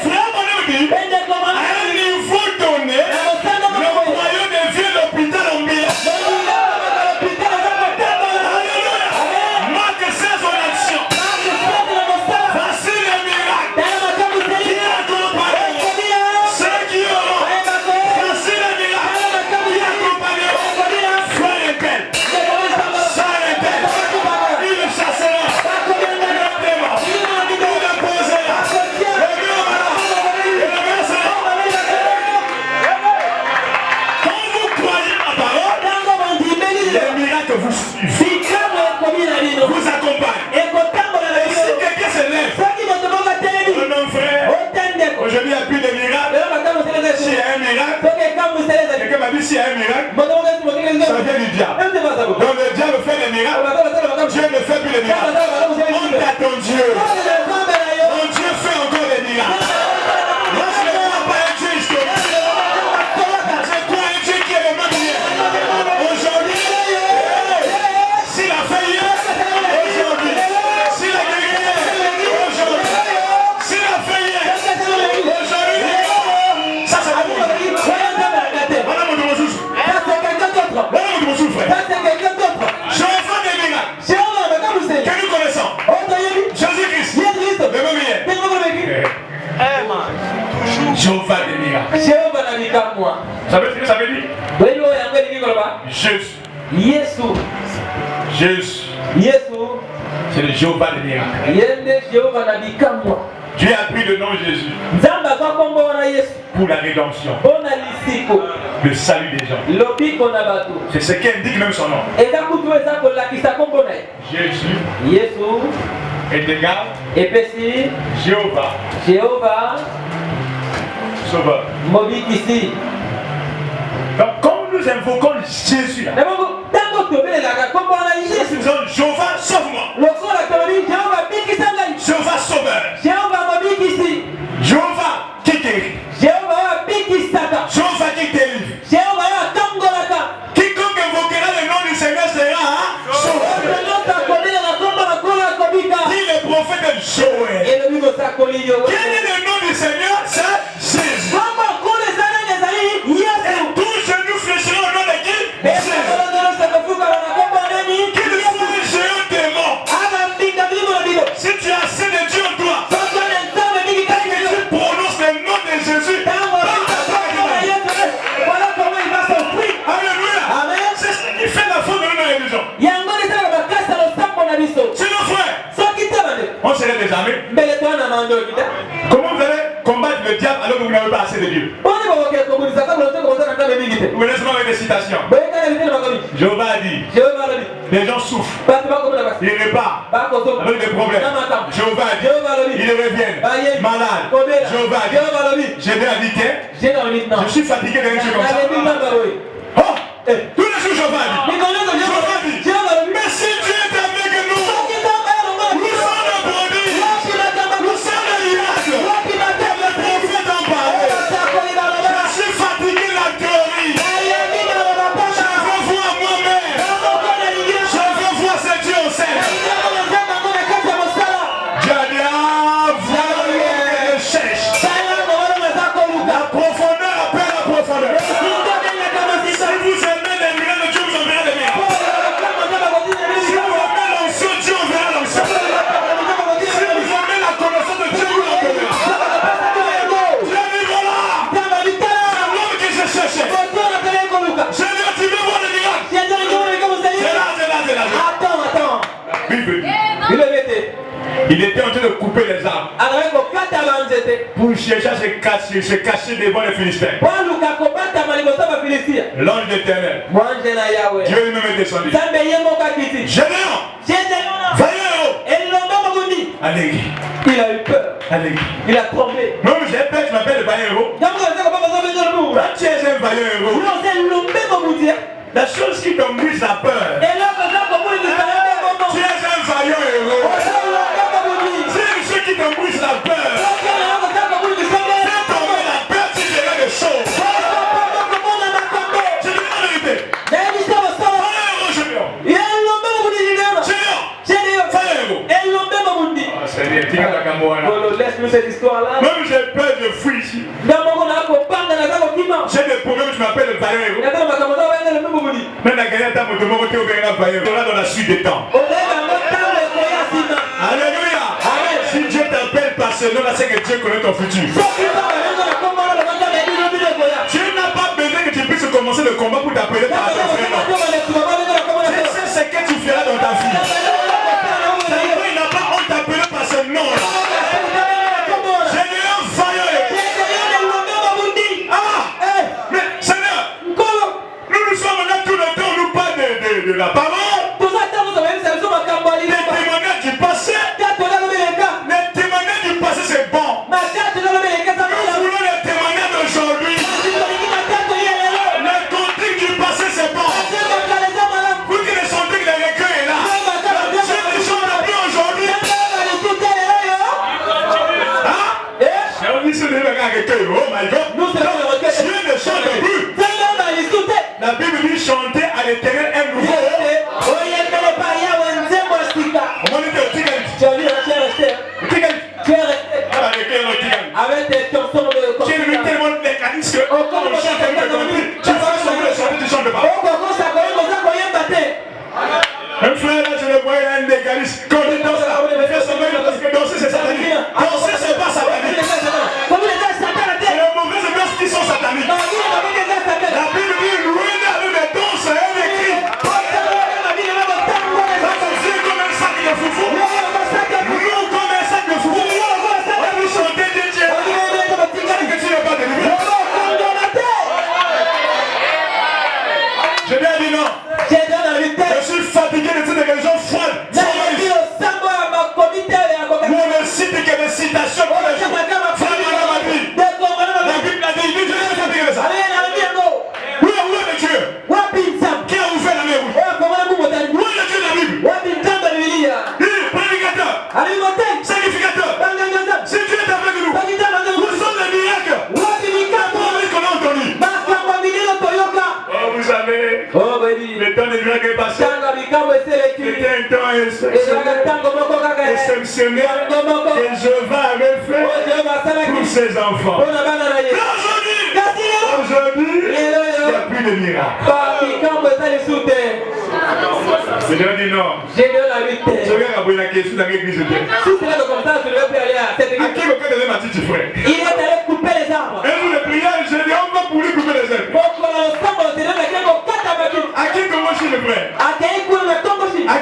A: frère, on nous dit, à un niveau donné, le royaume devient l'hôpital en bien. Alléluia. Marc 16 en action. Voici le miracle qui accompagne ceux qui auront. Voici le miracle qui accompagne frère et père, sœur et père. Il le chassera, il le démon, il le posera, le mur malade, et le versera. Quand vous croyez ma parole, les miracles vous suivent, vous accompagnent. Et si quelqu'un se lève, oh non frère, aujourd'hui il n'y a plus de miracle. S'il y a un miracle, quelqu'un m'a dit s'il y a un miracle, ça vient du diable. Donc le diable fait des miracles, Dieu ne fait plus de miracles. Honte à ton Dieu. Mon Dieu fait encore des miracles. Moi je ne crois pas un Dieu historique. Je crois un Dieu qui est le même hier. Aujourd'hui, s'il a fait hier, aujourd'hui, s'il a guéri hier, aujourd'hui, s'il a fait hier, aujourd'hui, ça c'est bon. Voilà mon Dieu, voilà mon Dieu, frère. Je fais des miracles que nous connaissons. Jésus-Christ, le même hier. Jéhovah des miracles. Ça veut dire, Jésus. Jésus. C'est le Jéhovah des miracles. Dieu a pris le nom Jésus pour la rédemption, le salut des gens. C'est ce qu'indique même son nom. Jésus est égal Jéhovah Sauveur. Donc quand nous invoquons Jésus là, nous disons Jéhovah sauve-moi, Jéhovah sauveur, Jéhovah qui guérit, Jéhovah qui délivre. Quiconque invoquera le nom du Seigneur sera sauvé. Dit le prophète Joël. Quel est le nom du Seigneur? C'est Jésus. Et tous genou fléchiront au nom de qui? Jésus. Qu'il soit un géant démon. Si tu as assez de Dieu en toi, et que tu prononces le nom de Jésus, alléluia. C'est ce qui fait la foi de notre religion. Sinon frère, on serait des armées. Comment vous allez combattre le diable alors que vous n'avez pas assez de Dieu? Vous laissez-moi avec des citations. Jéhovah a dit, les gens souffrent, ils réparent avec des problèmes. Jéhovah a dit, ils reviennent malades. Jéhovah a dit, j'ai dit, je suis fatigué d'un Dieu comme ça. Oh, tous les jours Jéhovah a dit, mais si Dieu est avec nous, nous sommes le produit, nous sommes le miracle. Le prophète en parlait. Je suis fatigué de la théorie. Je veux voir moi-même. Je veux voir ce Dieu au ciel. Dieu a dit, voilà le cherche. La couper les arbres pour chercher à se cacher devant les Philistins. L'ange d'Éternel, Dieu lui-même est descendu. Gédéon, vaillant, allez.
B: Il a eu peur.
A: Allez.
B: Il a tremblé.
A: Non, j'ai peur, je m'appelle le vaillant héros. Tu es un vaillant héros. La chose qui t'embrise la peur. Tu es un vaillant héros. C'est une chose qui t'embrise la peur. Fais tomber la peur, tu verras des choses. Je te dis la vérité. Vaillant héros, Gédéon. C'est bien, dis-moi la camoana.
B: Laisse-nous cette histoire-là.
A: Même j'ai peur, je fuis ici. J'ai des problèmes, je m'appelle le vaillant héros. Même la gagnante à mon côté au vaillant héros. On est dans la suite des temps. Alléluia. Si Dieu t'appelle par ce nom-là, c'est que Dieu connaît ton futur. Dieu n'a pas besoin que tu puisses commencer le combat pour t'appeler par ton vrai nom. Je sais ce que tu feras dans ta vie. Il n'a pas honte t'appeler par ce nom-là. Gédéon vaillant héros. Mais Seigneur, nous sommes là tout le temps, on nous parle de la parole. Les témoignages du passé. Les témoignages du passé, c'est bon. Nous voulons les témoignages d'aujourd'hui. Les contiques du passé, c'est bon. Vous qui les sentez que le recueil est là. Si tu chantes plus aujourd'hui. Hein? J'ai envie de se lever avec un recueil. Oh my God. Dieu ne chante plus. La Bible dit chanter à l'Éternel un nouveau. Comment dit-elle?
B: Tu as vu, tu es resté. Tu es resté. Avec des chansons de
A: Tu es devenu tellement mécaniste que on chante avec le conduit. Tu fais semblant de chanter, tu chantes pas. Un frère là, je le voyais un légaliste. Quand il danse là, il fait semblant parce que danser c'est satanique. Danser c'est pas satanique. C'est les mauvaises danses qui sont sataniques. La Bible dit loin avec les danses et les cris. Danser comme un sac de foufou. Nous comme un sac de foufou. On nous chanter des dieux. C'est que tu n'es pas délivré. Je viens dire non. Je suis fatigué de toutes les religions froides. Nous on ne cite que des citations pour les gens. La Bible a dit, je suis fatigué de ça. Où est le Dieu? Qui a ouvert la mer? Où est le Dieu de la Bible? Prédicateur, sacrificateur. Si Dieu est avec nous, où sont les miracles? Promis qu'on a entendu. Oh, vous savez, le temps des miracles est passé. C'était un temps exceptionnel que Jéhovah avait fait pour ses enfants. Aujourd'hui, il n'y a plus de miracles. Je leur dis non. Je vais rappeler la question dans l'église de Dieu. À qui le cas de ma petite frère?
B: Il est allé couper les arbres.
A: Et nous les prières, je dis on va pour lui couper les arbres. À qui comment je le frère? À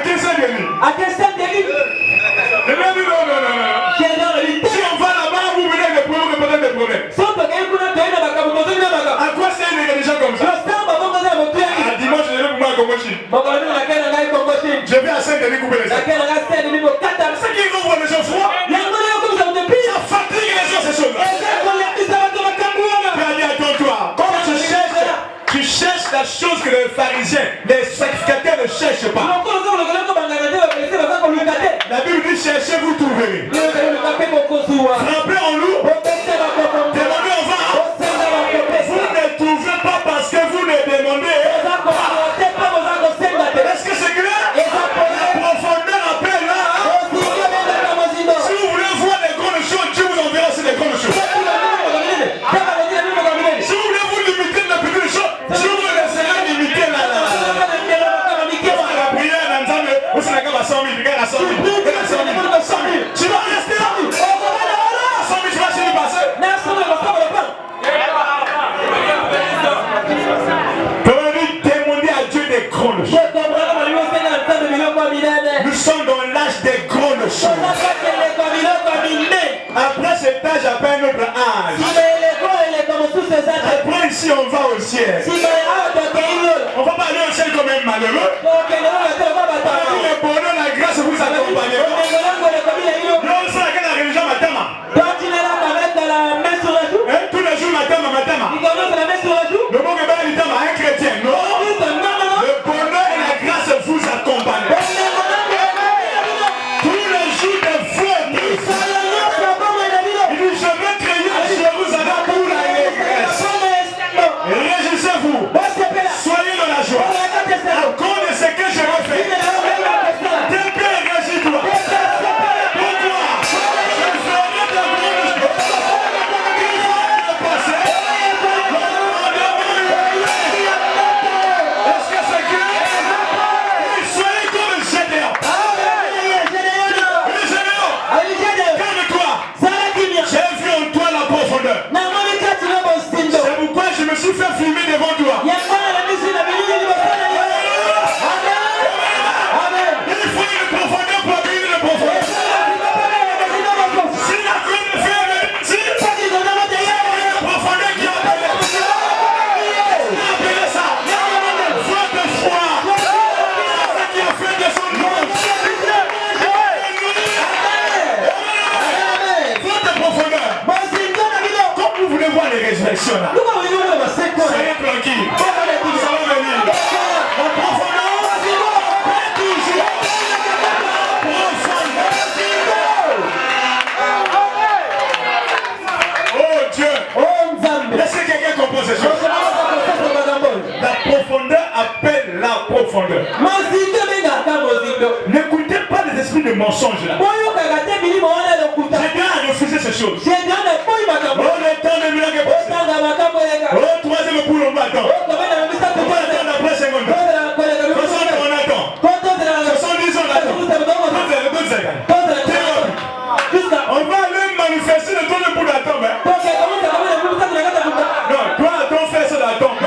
A: qui c'est venu? Je leur dis non. Si on va là-bas, vous venez avec des problèmes, peut-être des problèmes. À quoi c'est des gens comme ça? À dimanche, je vais pour moi à Congo-Chine. Je vais à Saint-Denis couper les arbres. C'est qui vont voir les gens froids? Ça fatigue les gens, ces choses-là. Attends-toi. Quand tu cherches la chose que les pharisiens, les sacrificateurs ne cherchent pas. La Bible dit cherchez, vous trouverez. Frappez en loup. Demandez en vain. Vous ne trouvez pas parce que vous ne demandez. Est-ce que c'est clair? La profondeur appelle là. Si vous voulez voir des grandes choses, Dieu vous enverra aussi des grandes choses. Si vous voulez vous limiter de la petite chose, Dieu vous laissera limiter là. La prière dans Nzambe, vous savez qu'à 100 000, regarde à 100 000. Tu vas rester là. Après cet âge, après un autre âge. Après ici, on va au ciel. On va pas aller au ciel comme un malheureux. Le bonheur, la grâce vous accompagne. Non, ça, la religion, matama. Tous les jours, matama. Le mot que un chrétien, non. Le bonheur et la grâce vous accompagnent. Tous les jours de faute. Il dit, je vais créer à Jérusalem pour la régresse. Réjouissez-vous. Soyez dans la joie. À cause de ce que je vais faire. Tel Père, réjouis-toi. Pourquoi? Je ferai de grandes choses. Il va te passer. Est-ce que c'est clair? Soyez comme le Gédéon. Le Gédéon. Calme-toi. J'ai vu en toi la profondeur. C'est pourquoi je me suis fait filmer devant toi. Il faut une profondeur pour abîmer une profondeur. Si la crue me fait si une profondeur qui a appelé ça, votre foi, ce qui a fait de son nom. Votre profondeur. Comme vous voulez voir les résurrections là, soyez tranquille. Ça va venir. La profondeur, toujours. Oh Dieu. Laissez quelqu'un comprendre ces choses. La profondeur appelle la profondeur. N'écoutez pas les esprits de mensonge là. J'ai bien refusé ces choses. Oh, le temps de miracle. Oh, troisième pour le matin. Pourquoi attendre après 50 ans? 60 ans on attend. 70 ans on attend. On va aller manifester le temps de pour l'attendre. Non, toi attends, fais ça d'attendre.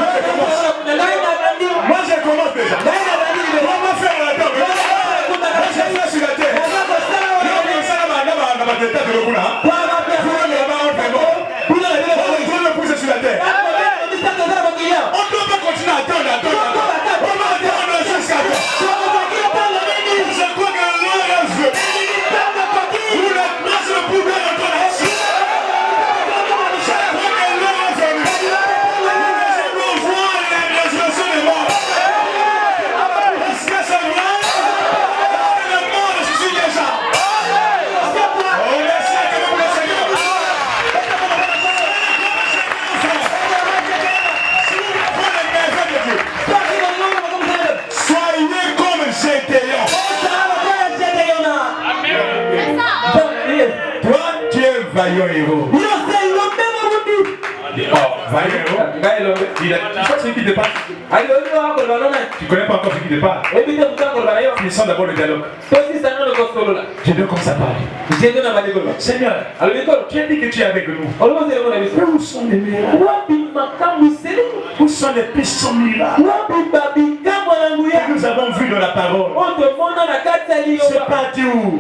A: Moi je commence déjà. On va faire l'attendre. Moi je fais sur la terre. On ne doit pas continuer à attendre. On va attendre jusqu'à quand? Je crois que l'heure est venue. Où la grâce le pouvoir entendre ici. Je crois que l'heure est venue. Je veux voir la résurrection des morts. Est-ce que c'est vrai? Le mort, je suis déjà. On essaie de vous le Seigneur. Si vous prenez les merveilles de Dieu, soyez comme Gédéon. Toi, tu es vaillant héros. Vaillant héros. Tu sais ce qui te passe. Tu connais pas encore ce qui te passe. Finissons d'abord le dialogue. Gédéon comme ça parle. Seigneur, tu as dit que tu es avec nous. Où sont les miracles? Où sont les puissants miracles que nous avons vus dans la parole? C'est parti où?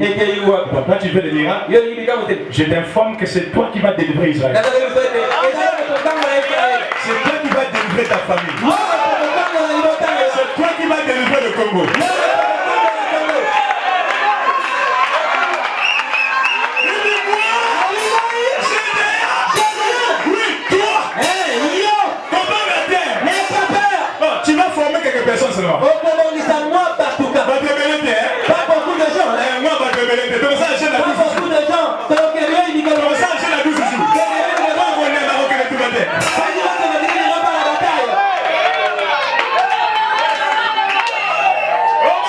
A: Papa, tu veux des miracles? Je t'informe que c'est toi qui vas délivrer Israël. C'est toi qui vas délivrer ta famille. C'est toi qui vas délivrer le Congo. Tu vas former quelques personnes seulement. Pas de belleté, hein?
B: Pas beaucoup de gens.
A: Moi, pas de belleté. Comme ça, j'ai la douce.
B: Pas beaucoup de gens.
A: Comme ça, j'ai la douce. Moi, on est Maroc et tout le monde. Oh,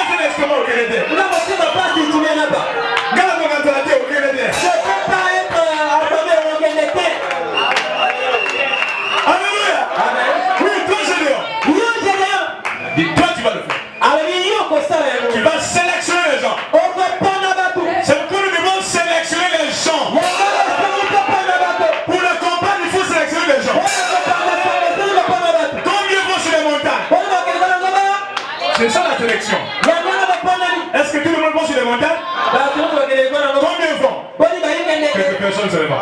A: personne seulement.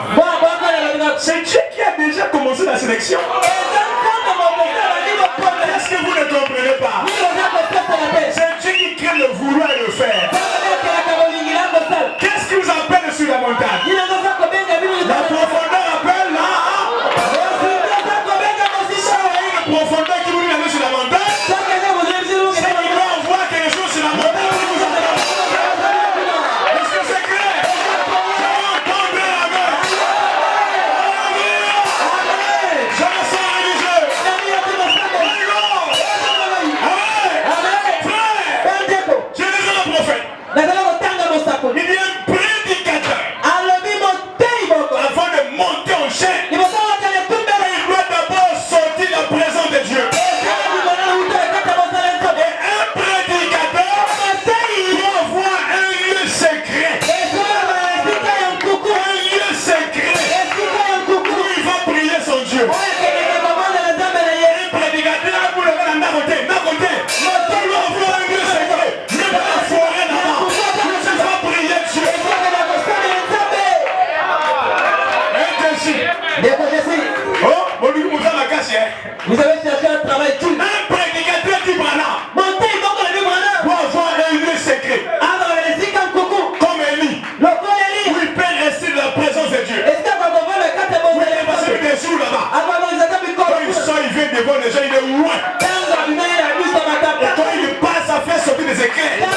A: C'est Dieu qui a déjà commencé la sélection. Qu'est-ce que vous ne comprenez pas? C'est Dieu qui crée le vouloir et le faire. Qu'est-ce qui vous appelle sur la montagne? La profondeur appelle là. Ça, une profondeur qui vous dit d'aller sur la montagne. C'est qu'il va envoyer quelque chose sur la montagne. Est-ce que c'est clair? Je vais entendre la main. Je me sens religieux. J'ai déjà le prophète. Il dit un prédicateur. Avant de monter en chaîne, il doit d'abord sortir la présence de Dieu. Et un prédicateur doit avoir un lieu secret. Un lieu secret où il va prier son Dieu. Un prédicateur, vous le faites en côté. Il doit avoir un lieu secret. Même dans la forêt là-bas, il va prier Dieu. Oh,
B: Vous avez cherché un travail tout.
A: un prédicateur du Branham
B: Montez,
A: doit avoir un lieu secret. Comme Élie, où il peut rester dans la présence de Dieu. Où il est passé des jours là-bas. Quand il sort, il vient devant les gens, il est loin. Et quand il passe, ça fait sortir des éclairs.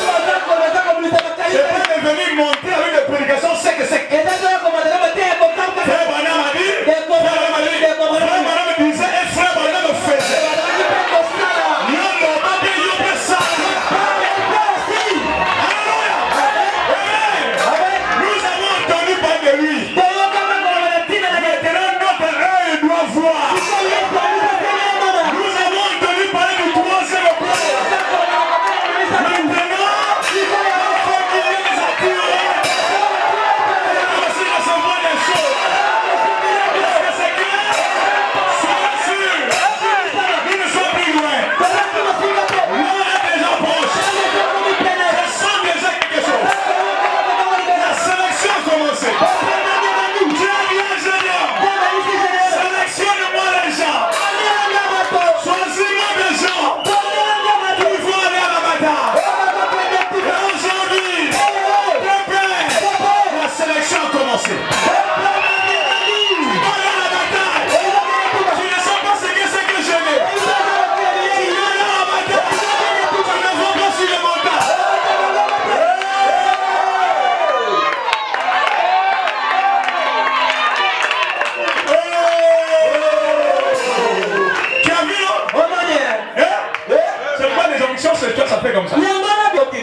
A: C'est pas de venir monter avec des prédications sec. Frère Branham a dit, Frère Branham disait, et Frère Branham faisait. Nous avons entendu parler de lui. Maintenant, notre œil doit voir. Nous avons entendu parler du troisième plan. Maintenant, il faut qu'il y ait des attirés. Aussi recevoir des choses. Est-ce que c'est clair? Soyez sûrs. Nous ne sommes plus loin. L'heure est déjà proche. Je sens déjà quelque chose. La sélection a commencé. Dieu a dit ingénieur. Sélectionne-moi les gens. Choisis-moi des gens qui vont aller à la bataille. Et aujourd'hui, la sélection a commencé. Tu vas aller à la bataille. Tu ne sais pas ce que c'est que je n'ai. Tu vas aller à la bataille. Tu ne vas pas sur les montagnes. Tu as vu, non? C'est pas des onctions, c'est toi, ça fait comme ça.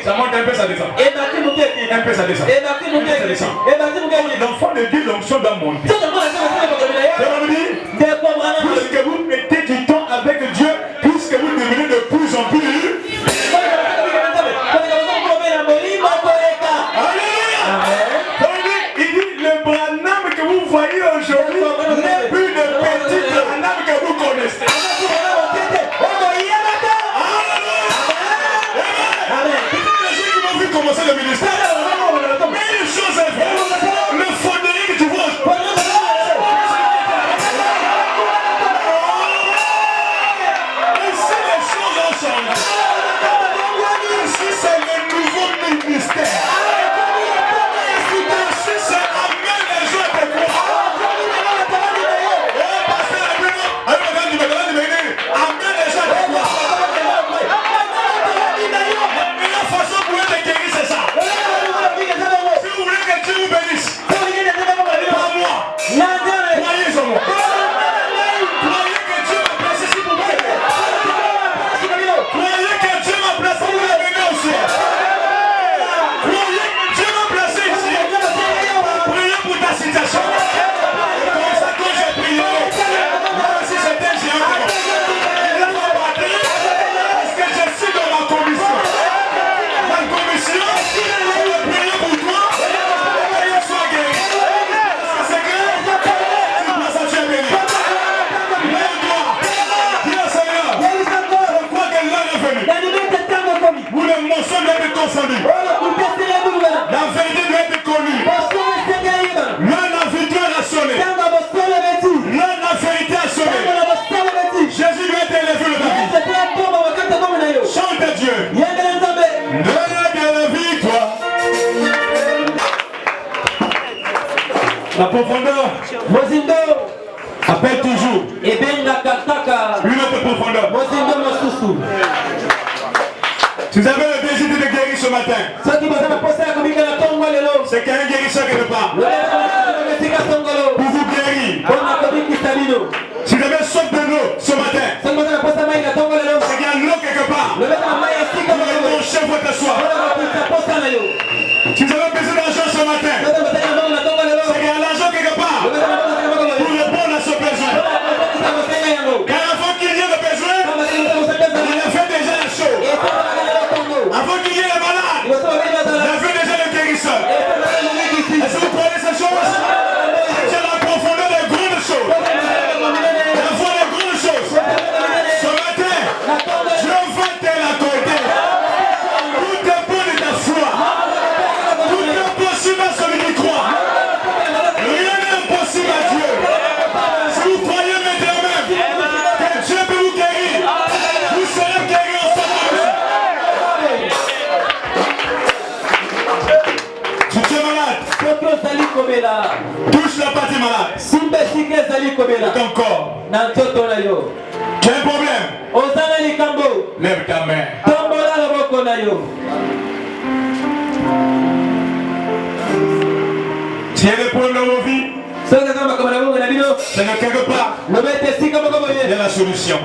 A: Ça monte un peu, ça descend. Un peu, ça descend. L'enfant de Dieu, l'onction doit monter. Ça veut dire, plus que vous mettez du temps avec Dieu, plus que vous devenez de plus en plus. Alléluia. Ça veut dire, il dit, le Branham que vous voyez aujourd'hui n'est plus le petit Branham que vous connaissez. Commencer le ministère. Mais une chose est vraie, le Fondéry que tu vois. Ici les choses ont changé. Ici c'est le nouveau ministère. Ici c'est amener les gens à te croire.
B: Mozindo.
A: Appelle toujours.
B: Ebenga Kataka.
A: Une autre profondeur.
B: Mozindo Mosusu.
A: Si vous avez le désir de guérir ce matin,
B: C'est qu'il y a
A: un guérisseur quelque part. Pour vous guérir. Si vous avez soif de l'eau ce matin, c'est qu'il y a l'eau quelque part. Pour étancher votre soif. Si vous avez besoin d'argent ce matin, c'est qu'il y a l'argent quelque part. Pour répondre à ce besoin. Car avant qu'il y ait le besoin, il a fait déjà la chose. Avant qu'il y ait le malade, il a fait déjà le guérisseur. Est-ce que vous croyez ces choses? C'est la profondeur des grandes choses. La foi des grandes choses. Ce matin, Dieu va te l'accorder. Tout dépend de ta foi. Tout est possible à celui qui croit. Rien n'est impossible à Dieu. Si vous croyez maintenant même que Dieu peut vous guérir, vous serez guéris ensemble. Si tu es malade, touche la partie malade. Ton corps. Tu as un problème. Lève ta main. Tu as des problèmes dans vos vies, c'est que quelque part, il y a la solution.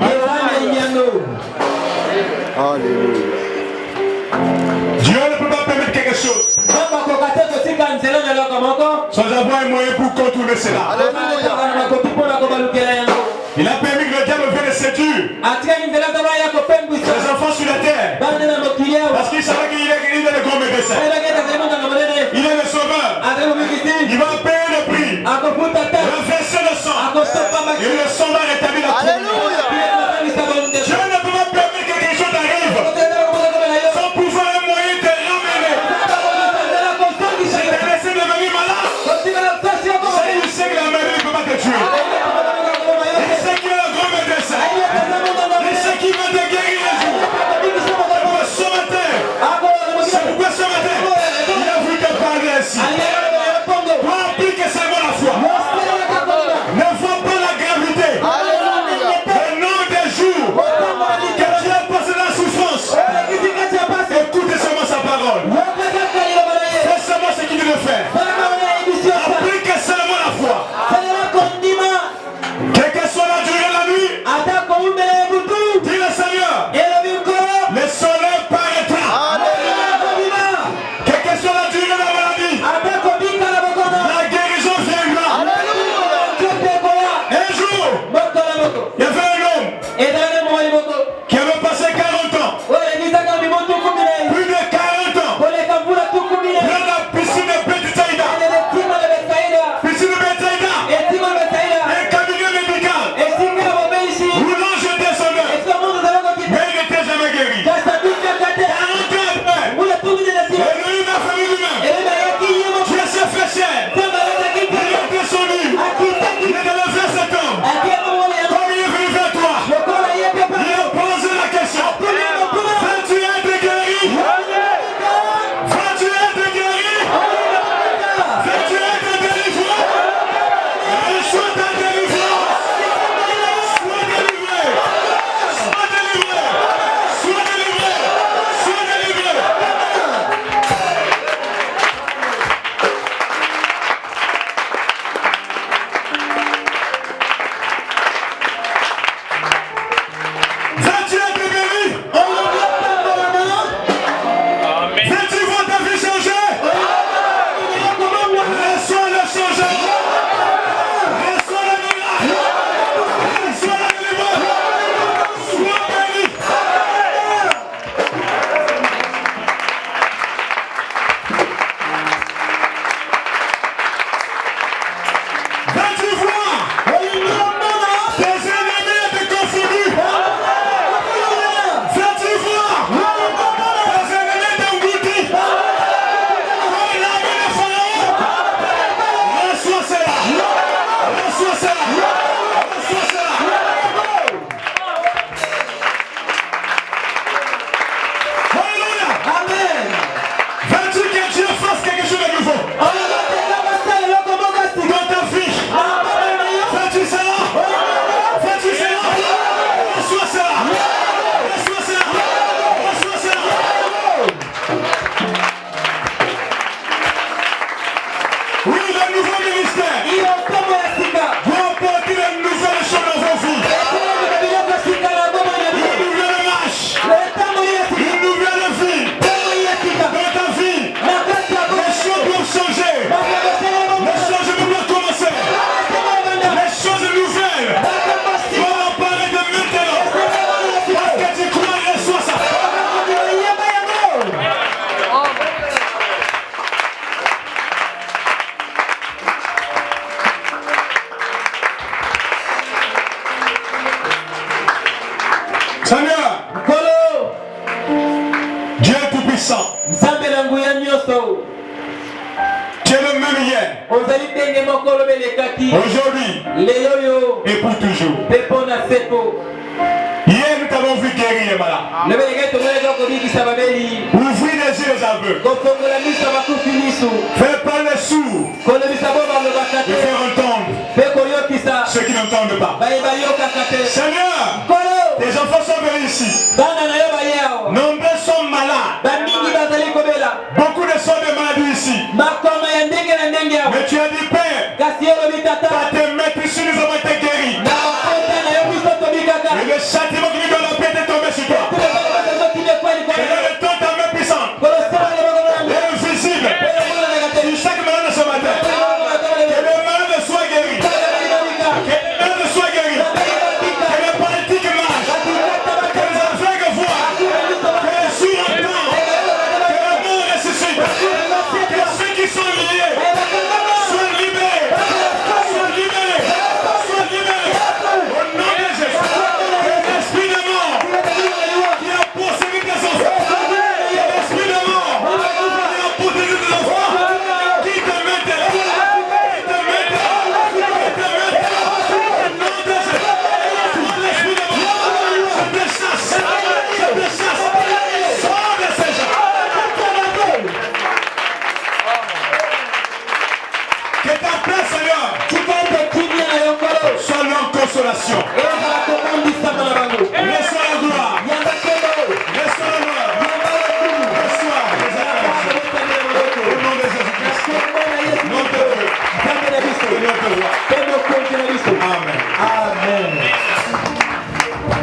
A: Dieu ne peut pas permettre quelque chose sans avoir un moyen pour contourner cela. Il a permis que le diable vienne séduire les enfants sur la terre. Parce qu'il savait qu'il est le grand médecin. Il est le sauveur. Il va payer le prix. Il va verser le sang. Et le sang va rétablir la communion. Dieu ne peut pas permettre que quelque chose arrive sans pouvoir un moyen de ramener. C'est de laisser devenir malade. Il sait que la maladie ne peut pas te tuer. Il sait qu'il est le grand médecin. Il sait qu'il va te guérir les jours. C'est pourquoi ce matin, il a voulu te parler ainsi. Pour appliquer seulement la foi. Aujourd'hui et pour toujours. Hier, nous t'avons vu guérir les malades. Ouvrir les yeux des aveugles. Faire parler les sourds. Et faire entendre ceux qui n'entendent pas. Seigneur, tes enfants sont venus ici. Nombreux sont malades. Beaucoup de sont des maladies ici. Mais tu as dit, Père, par tes maîtres ici, nous avons été guéris. Et le châtiment qui nous donne la paix est tombé sur toi. Seigneur, le temps ta main puissante. Invisible. Tu sais que malade ce matin. Que le malade soit guéri. Que le malade soit guéri. Que les paralytiques marchent. Que les aveugles voient. Que les sourds entendent. Que les morts ressuscitent. Que ceux qui sont liés soient libérés. Soient libérés. Soient libérés. Au nom de Jésus. Que l'esprit de mort qui a poursuivi tes enfants. Que l'esprit de mort qui a poursuivi tes enfants. Qui te mettent. Qui te mettent. Qui te mettent. Au nom de Jésus. Toi l'esprit de mort. Je te chasse. Je te chasse. Sors de ces gens. Que ta paix, Seigneur, soit leur consolation. Reçois la gloire. Reçois la gloire. Reçois les acclamations. Au nom de Jésus-Christ. Notre Dieu. Et notre roi. Amen.